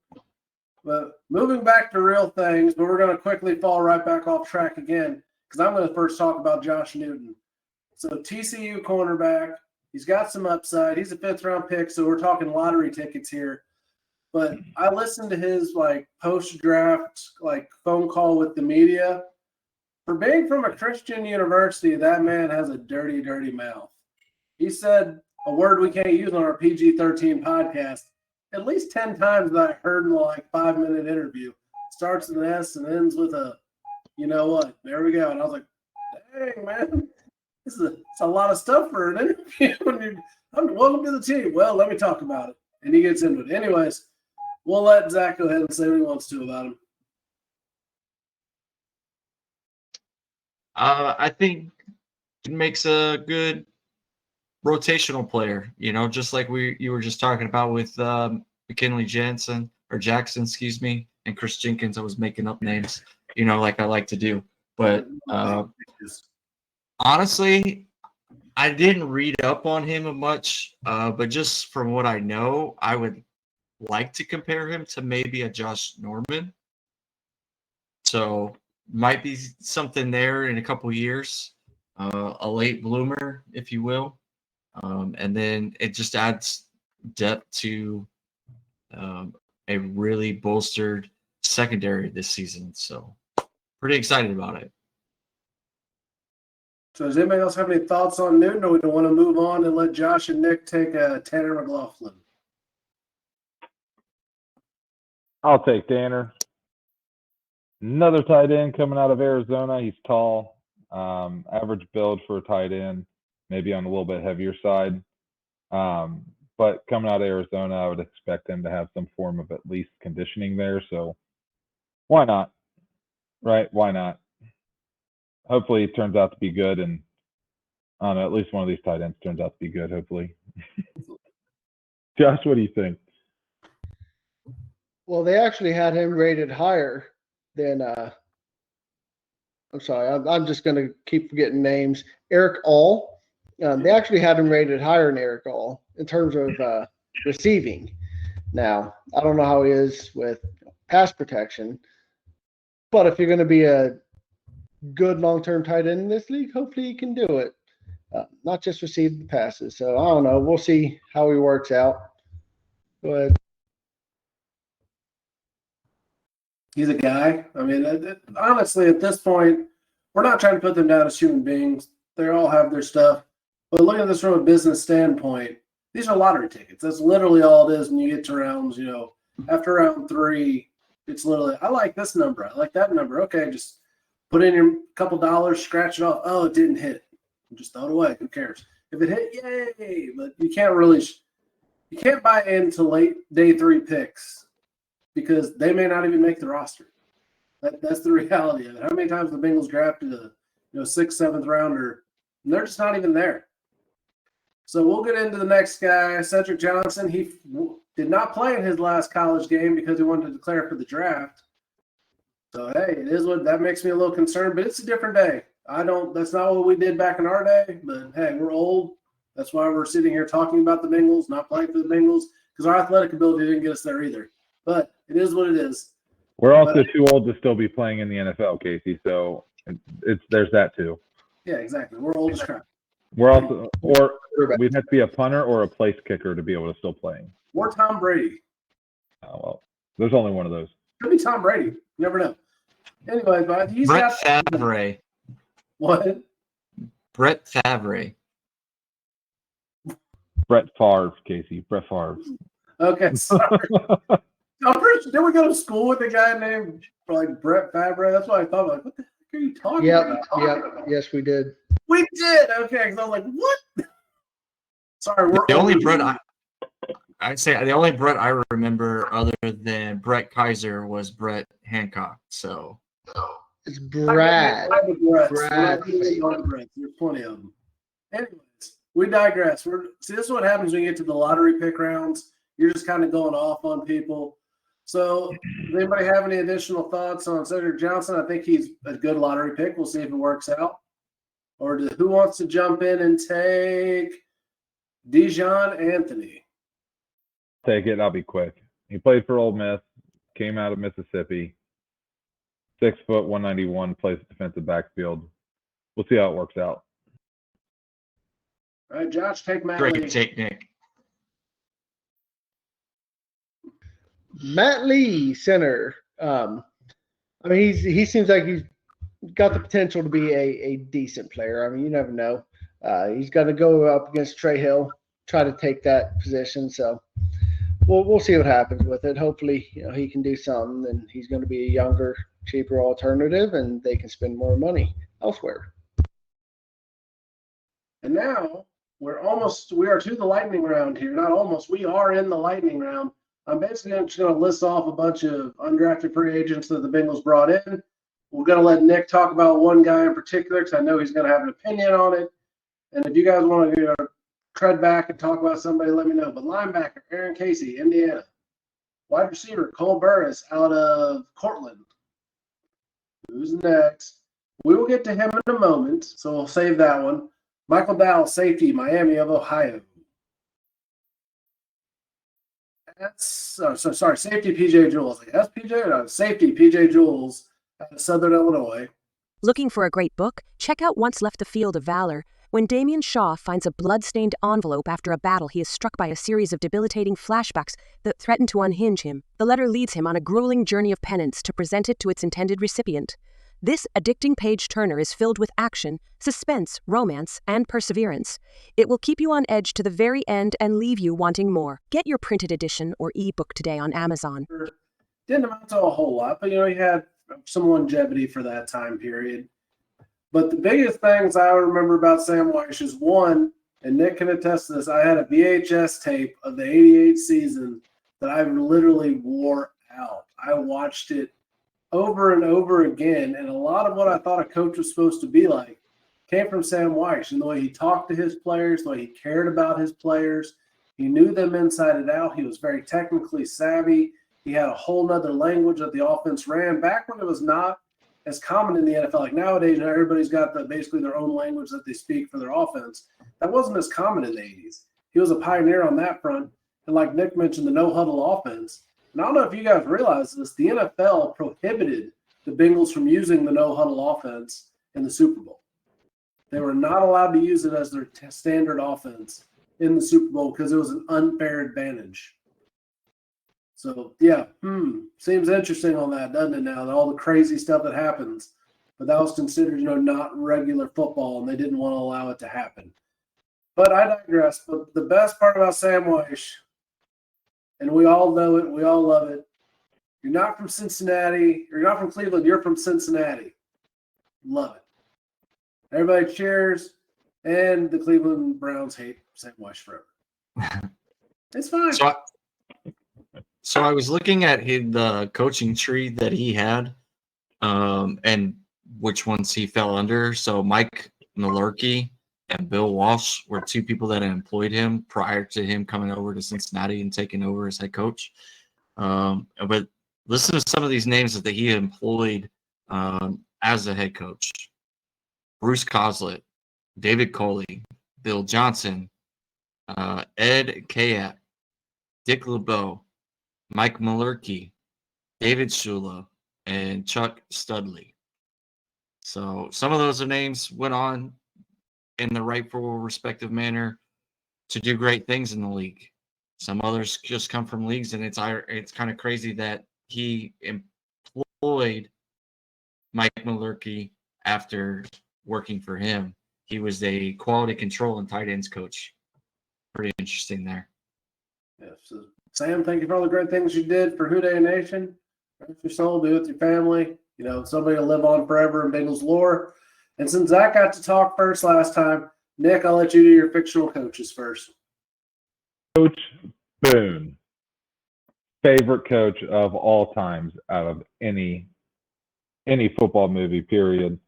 But moving back to real things, but we're going to quickly fall right back off track again because I'm going to first talk about Josh Newton. So TCU cornerback, he's got some upside. He's a 5th-round pick, so we're talking lottery tickets here. But I listened to his like post-draft like phone call with the media. For being from a Christian university, that man has a dirty, dirty mouth. He said a word we can't use on our PG-13 podcast at least 10 times that I heard in a like 5-minute interview. Starts with an S and ends with a, you know what? There we go. And I was like, dang, man, it's a lot of stuff for an interview. Welcome to the team. Well, let me talk about it. And he gets into it. Anyways, we'll let Zach go ahead and say what he wants to about him. I think it makes a good rotational player, just like you were just talking about with McKinley Jackson, excuse me, and Chris Jenkins. I was making up names, like I like to do. But honestly, I didn't read up on him much, but just from what I know, I would like to compare him to maybe a Josh Norman. So might be something there in a couple years, a late bloomer, if you will. And then it just adds depth to a really bolstered secondary this season. So pretty excited about it. So does anybody else have any thoughts on Newton, or we don't want to move on and let Josh and Nick take Tanner McLaughlin? I'll take Tanner. Another tight end coming out of Arizona. He's tall, average build for a tight end, maybe on a little bit heavier side. But coming out of Arizona, I would expect him to have some form of at least conditioning there. So why not? Right? Why not? Hopefully it turns out to be good. And I don't know, at least one of these tight ends turns out to be good, hopefully. Josh, what do you think? Well, they actually had him rated higher than I'm sorry, I'm just going to keep forgetting names. Eric All. They actually had him rated higher than Eric All in terms of receiving. Now, I don't know how he is with pass protection, but if you're going to be a good long-term tight end in this league, hopefully you can do it. Not just receive the passes. So I don't know. We'll see how he works out. Go ahead. He's a guy. I mean, honestly, at this point, we're not trying to put them down as human beings. They all have their stuff. But looking at this from a business standpoint, these are lottery tickets. That's literally all it is when you get to rounds, after round 3, it's literally, I like this number. I like that number. Okay, just put in your couple dollars, scratch it off. Oh, it didn't hit. Just throw it away. Who cares? If it hit, yay. But you can't buy into late day 3 picks because they may not even make the roster. That's the reality of it. How many times the Bengals drafted a 6th, 7th rounder, and they're just not even there. So we'll get into the next guy, Cedric Johnson. He did not play in his last college game because he wanted to declare for the draft. So, hey, it is what that makes me a little concerned, but it's a different day. That's not what we did back in our day, but hey, we're old. That's why we're sitting here talking about the Bengals, not playing for the Bengals, because our athletic ability didn't get us there either. But it is what it is. We're also too old to still be playing in the NFL, Casey. So there's that too. Yeah, exactly. We're old as crap. We're also, or we'd have to be a punter or a place kicker to be able to still play. Or Tom Brady. Oh, well, there's only one of those. Could be Tom Brady. You never know. Anyway, but he's Brett got Favre. What? Brett Favre. Brett Favre, Casey. Brett Favre. Okay, sorry. I'm pretty sure, did we go to school with a guy named Brett Favre? That's what I thought. Like, what the heck are you talking about? Yep. Yes, we did. We did. Okay, because I was like, what? Sorry, we're The only Brett the only Brett I remember other than Brett Kaiser was Brett Hancock. So It's Brad. Brad. There's plenty of them. Anyways, we digress. This is what happens when you get to the lottery pick rounds. You're just kind of going off on people. So, does anybody have any additional thoughts on Cedric Johnson? I think he's a good lottery pick. We'll see if it works out. Or who wants to jump in and take Dijon Anthony? Take it. I'll be quick. He played for Ole Miss, came out of Mississippi. 6 foot, 191, plays defensive backfield. We'll see how it works out. All right, Josh, take Matt great Lee. take, Nick. Matt Lee, center. I mean, he seems like he's got the potential to be a decent player. I mean, you never know. He's got to go up against Trey Hill, try to take that position. So we'll see what happens with it. Hopefully, he can do something, and he's going to be a younger, cheaper alternative, and they can spend more money elsewhere. And now we are to the lightning round here. Not almost, we are in the lightning round. I'm basically just going to list off a bunch of undrafted free agents that the Bengals brought in. We're going to let Nick talk about one guy in particular because I know he's going to have an opinion on it. And if you guys want to tread back and talk about somebody, let me know. But linebacker, Aaron Casey, Indiana. Wide receiver, Cole Burris out of Cortland. Who's next? We will get to him in a moment, so we'll save that one. Michael Dowell, safety, Miami of Ohio. Safety, PJ Jules. That's PJ? No, safety, PJ Jules out of Southern Illinois. Looking for a great book? Check out Once Left the Field of Valor. When Damien Shaw finds a blood-stained envelope after a battle, he is struck by a series of debilitating flashbacks that threaten to unhinge him. The letter leads him on a grueling journey of penance to present it to its intended recipient. This addicting page-turner is filled with action, suspense, romance, and perseverance. It will keep you on edge to the very end and leave you wanting more. Get your printed edition or ebook today on Amazon. Didn't amount to a whole lot, but he had some longevity for that time period. But the biggest things I remember about Sam Wyche is one, and Nick can attest to this, I had a VHS tape of the 88 season that I literally wore out. I watched it over and over again, and a lot of what I thought a coach was supposed to be like came from Sam Wyche, and the way he talked to his players, the way he cared about his players. He knew them inside and out. He was very technically savvy. He had a whole nother language that the offense ran back when it was not as common in the NFL. Like nowadays, everybody's got basically their own language that they speak for their offense. That wasn't as common in the 80s. He was a pioneer on that front. And like Nick mentioned, the no-huddle offense. And I don't know if you guys realize this, the NFL prohibited the Bengals from using the no-huddle offense in the Super Bowl. They were not allowed to use it as their standard offense in the Super Bowl because it was an unfair advantage. So, yeah, seems interesting on that, doesn't it now, all the crazy stuff that happens. But that was considered, not regular football, and they didn't want to allow it to happen. But I digress. But the best part about Sam Wyche, and we all know it, we all love it, you're not from Cincinnati, you're not from Cleveland, you're from Cincinnati. Love it. Everybody cheers, and the Cleveland Browns hate Sam Wyche forever. It's fine. So I was looking at the coaching tree that he had, and which ones he fell under. So Mike Mularkey and Bill Walsh were two people that employed him prior to him coming over to Cincinnati and taking over as head coach. But listen to some of these names that he employed as a head coach: Bruce Coslett, David Coley, Bill Johnson, Ed Kayat, Dick LeBeau, Mike Mularkey, David Shula, and Chuck Studley. So some of those names went on in the rightful respective manner to do great things in the league. Some others just come from leagues, and it's kind of crazy that he employed Mike Mularkey after working for him. He was a quality control and tight ends coach. Pretty interesting there. Yeah, so Sam, thank you for all the great things you did for Houday Nation. Rest your soul, be with your family. Somebody to live on forever in Bengals lore. And since Zach got to talk first last time, Nick, I'll let you do your fictional coaches first. Coach Boone, favorite coach of all times out of any football movie, period.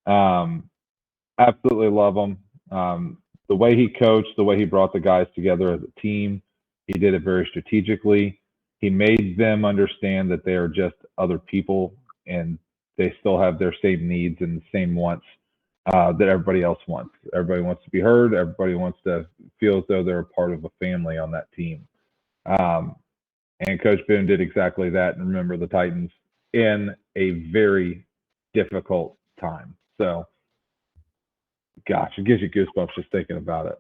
Absolutely love him. The way he coached, the way he brought the guys together as a team, he did it very strategically. He made them understand that they are just other people and they still have their same needs and the same wants that everybody else wants. Everybody wants to be heard. Everybody wants to feel as though they're a part of a family on that team. And Coach Boone did exactly that and remember the Titans in a very difficult time. So, gosh, it gives you goosebumps just thinking about it.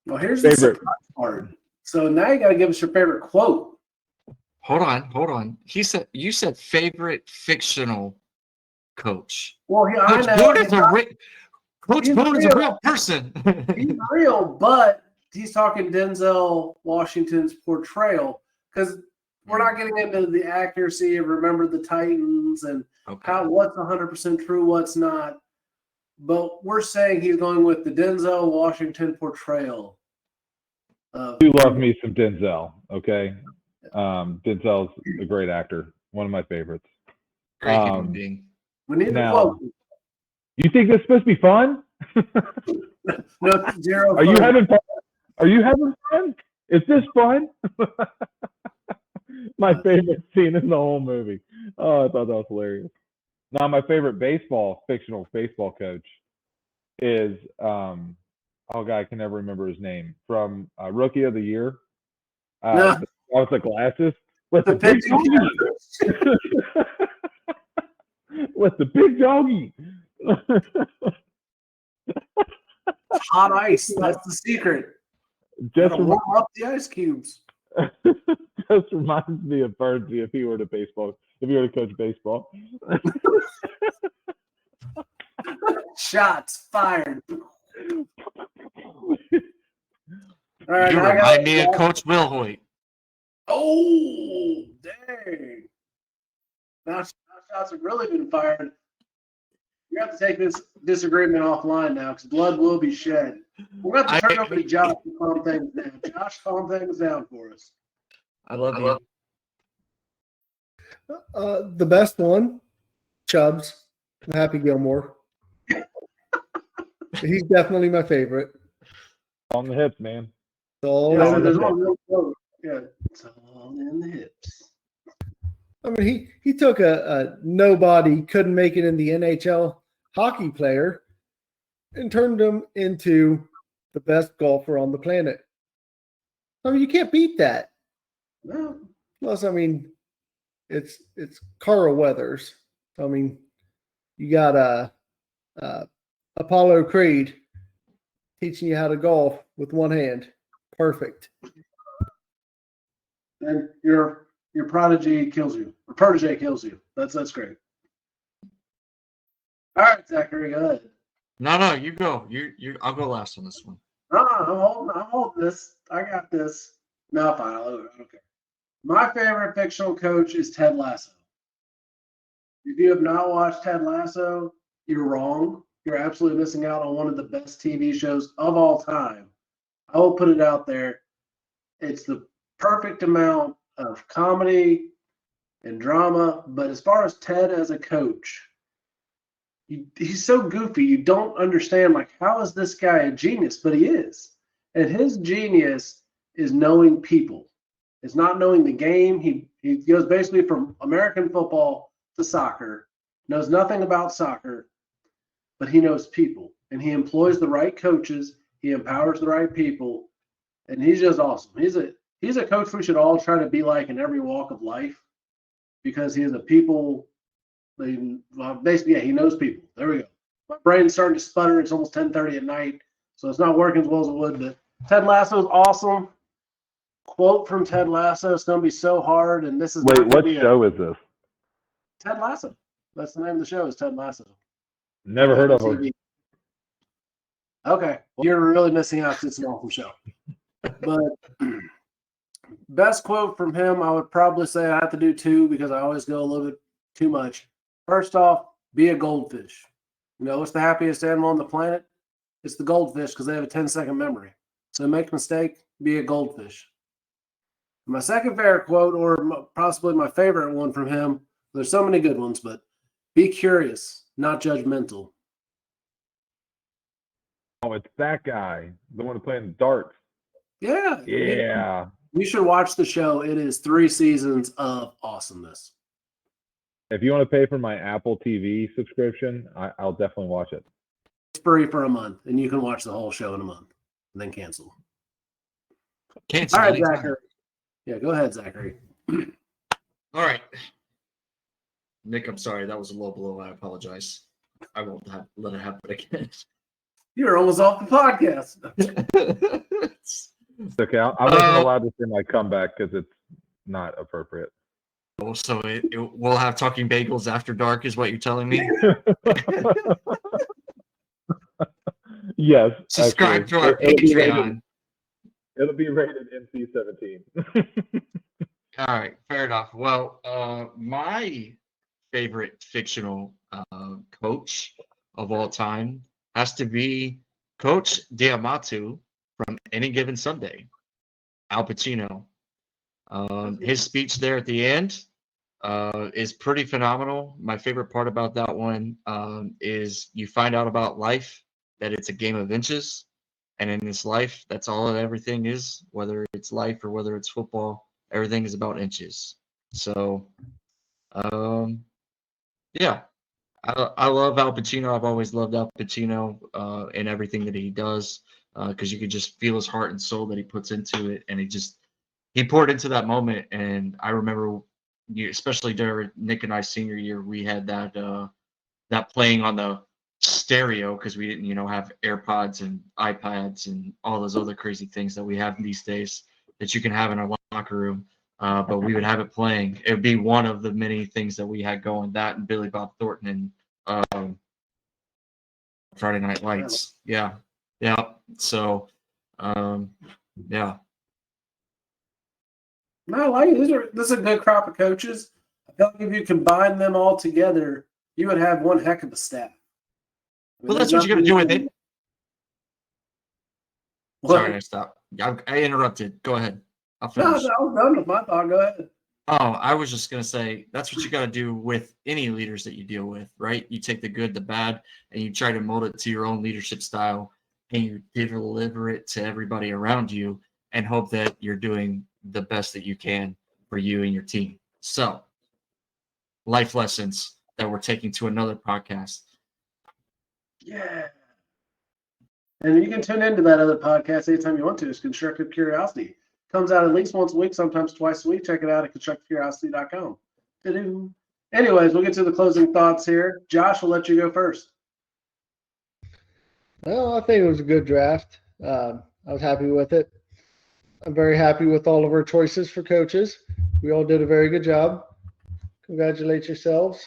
Well, here's the surprise part. So now you got to give us your favorite quote. Hold on. You said favorite fictional coach. Well, I Coach know Boone is Coach he's Boone is a real. real person. he's real, but he's talking Denzel Washington's portrayal because we're not getting into the accuracy of Remember the Titans and what's 100% true, what's not. But we're saying he's going with the Denzel Washington portrayal. You love me some Denzel, okay? Denzel's a great actor, one of my favorites. Great human being. We need now, to quote. You think this is supposed to be fun? No, zero. Are you having fun? Are you having fun? Is this fun? My favorite scene in the whole movie. Oh, I thought that was hilarious. Now, my favorite fictional baseball coach is, oh God, I can never remember his name, from Rookie of the Year. With the glasses. With the big doggy. With the big doggy. Hot ice. That's the secret. Just warm up the ice cubes. Just reminds me of Bernsey if he were to coach baseball. Shots fired. All right, You remind me of Coach Will Hoyt. Oh, dang. Now shots have really been fired. We have to take this disagreement offline now because blood will be shed. We're going to have to turn over to Josh to calm things down. Josh, calm things down for us. I love you. The best one, Chubbs, Happy Gilmore. He's definitely my favorite. On the hips, man. It's all Yeah, in there's the one hips. real quote. Yeah, it's all in the hips. I mean, he took a nobody, couldn't make it in the NHL hockey player and turned him into the best golfer on the planet. I mean, you can't beat that. No. Plus, I mean, it's Carl Weathers. I mean, you got Apollo Creed teaching you how to golf with one hand. Perfect. And your prodigy kills you. Or protege kills you. That's great. All right, Zachary, go ahead. No, you go. I'll go last on this one. I'm holding this. I got this. No, fine. Okay. My favorite fictional coach is Ted Lasso. If you have not watched Ted Lasso, you're wrong. You're absolutely missing out on one of the best TV shows of all time. I will put it out there. It's the perfect amount of comedy and drama. But as far as Ted as a coach, he's so goofy. You don't understand, like, how is this guy a genius? But he is. And his genius is knowing people. It's not knowing the game. He goes basically from American football to soccer, knows nothing about soccer, but he knows people. And he employs the right coaches. He empowers the right people. And he's just awesome. He's a coach we should all try to be like in every walk of life because he is a people. Basically, he knows people. There we go. My brain's starting to sputter. It's almost 10:30 at night, so it's not working as well as it would. But Ted Lasso is awesome. Quote from Ted Lasso. It's going to be so hard. And this is what show is this? Ted Lasso. That's the name of the show. Is Ted Lasso. Never heard of her. Okay, well, you're really missing out because it's an awesome show. But best quote from him, I would probably say I have to do two because I always go a little bit too much. First off, be a goldfish. You know, what's the happiest animal on the planet? It's the goldfish because they have a 10-second memory. So make a mistake, be a goldfish. My second favorite quote, or possibly my favorite one from him, there's so many good ones, but be curious, not judgmental. Oh, it's that guy, the one playing darts. Yeah. Yeah. You should watch the show. It is 3 seasons of awesomeness. If you want to pay for my Apple TV subscription, I'll definitely watch it. It's free for a month, and you can watch the whole show in a month, and then cancel. Cancel. All right, anytime. Zachary. Yeah, go ahead, Zachary. All right. Nick, I'm sorry. That was a low blow. I apologize. I won't let it happen again. You're almost off the podcast. It's okay. I wasn't allowed to say my comeback because it's not appropriate. So it we'll have Talking Bagels after dark, is what you're telling me? Yes. Subscribe actually. to our Patreon. It'll be rated NC-17. All right, fair enough. Well, my favorite fictional coach of all time has to be Coach Diamatu from Any Given Sunday, Al Pacino. His speech there at the end is pretty phenomenal. My favorite part about that one is you find out about life, that it's a game of inches. And in this life, that's all that everything is, whether it's life or whether it's football, everything is about inches. So, yeah, I love Al Pacino. I've always loved Al Pacino in everything that he does because you could just feel his heart and soul that he puts into it. And he poured into that moment. And I remember, especially during Nick and I senior year, we had that playing on the stereo because we didn't have AirPods and iPads and all those other crazy things that we have these days that you can have in our locker room, but we would have it playing. It would be one of the many things that we had going, that and Billy Bob Thornton and Friday Night Lights. Yeah So yeah, No, I like it. This is a good crop of coaches. I feel like if you combine them all together, you would have one heck of a staff. Well, that's what you're going to do with it. What? Sorry, I stopped. I interrupted. Go ahead. I'll finish. No, I was done with my thought. Go ahead. Oh, I was just going to say, that's what you got to do with any leaders that you deal with, right? You take the good, the bad, and you try to mold it to your own leadership style, and you deliver it to everybody around you and hope that you're doing the best that you can for you and your team. So, life lessons that we're taking to another podcast. Yeah. And you can tune into that other podcast anytime you want to. It's Constructive Curiosity. Comes out at least once a week, sometimes twice a week. Check it out at constructivecuriosity.com. Anyways, we'll get to the closing thoughts here. Josh, we'll let you go first. Well, I think it was a good draft. I was happy with it. I'm very happy with all of our choices for coaches. We all did a very good job. Congratulate yourselves.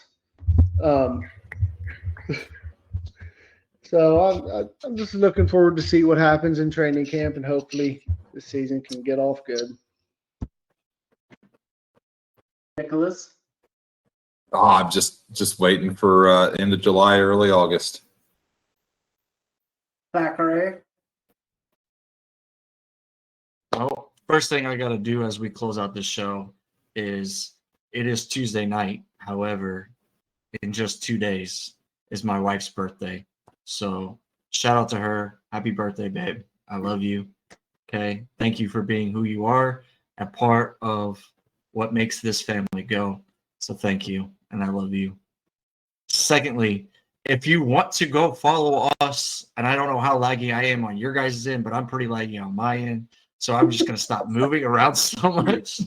So I'm just looking forward to see what happens in training camp, and hopefully the season can get off good. Nicholas? Oh, I'm just waiting for end of July, early August. Thackeray? Well, first thing I got to do as we close out this show is it is Tuesday night. However, in just 2 days is my wife's birthday. So shout out to her. Happy birthday, babe. I love you. Okay. Thank you for being who you are, a part of what makes this family go. So thank you. And I love you. Secondly, if you want to go follow us, and I don't know how laggy I am on your guys' end, but I'm pretty laggy on my end. So I'm just going to stop moving around so much.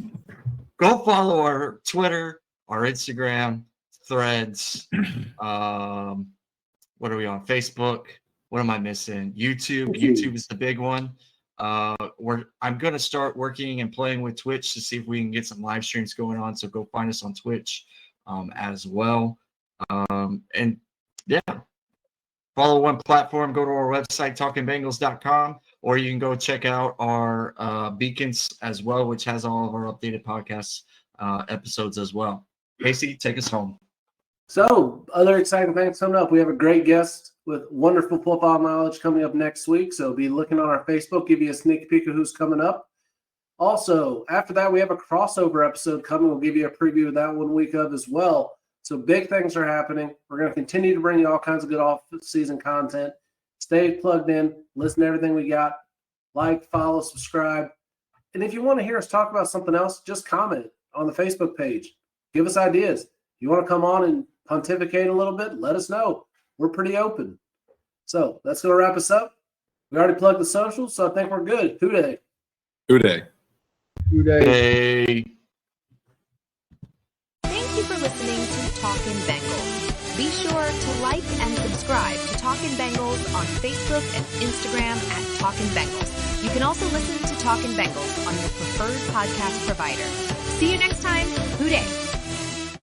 Go follow our Twitter, our Instagram, Threads. What are we on? Facebook. What am I missing? YouTube. YouTube is the big one. I'm going to start working and playing with Twitch to see if we can get some live streams going on. So go find us on Twitch as well. And yeah, follow one platform. Go to our website, talkinbengals.com, or you can go check out our Beacons as well, which has all of our updated podcast episodes as well. Casey, take us home. So, other exciting things coming up. We have a great guest with wonderful football knowledge coming up next week. So, be looking on our Facebook, give you a sneak peek of who's coming up. Also, after that, we have a crossover episode coming. We'll give you a preview of that 1 week of as well. So, big things are happening. We're going to continue to bring you all kinds of good off-season content. Stay plugged in. Listen to everything we got. Like, follow, subscribe. And if you want to hear us talk about something else, just comment on the Facebook page. Give us ideas. If you want to come on and pontificate a little bit, let us know. We're pretty open. So that's going to wrap us up. We already plugged the socials, so I think we're good. Who Dey? Who Dey? Who Dey? Hey. Thank you for listening to Talkin Bengals. Be sure to like and subscribe to Talkin Bengals on Facebook and Instagram at Talkin Bengals. You can also listen to Talkin Bengals on your preferred podcast provider. See you next time.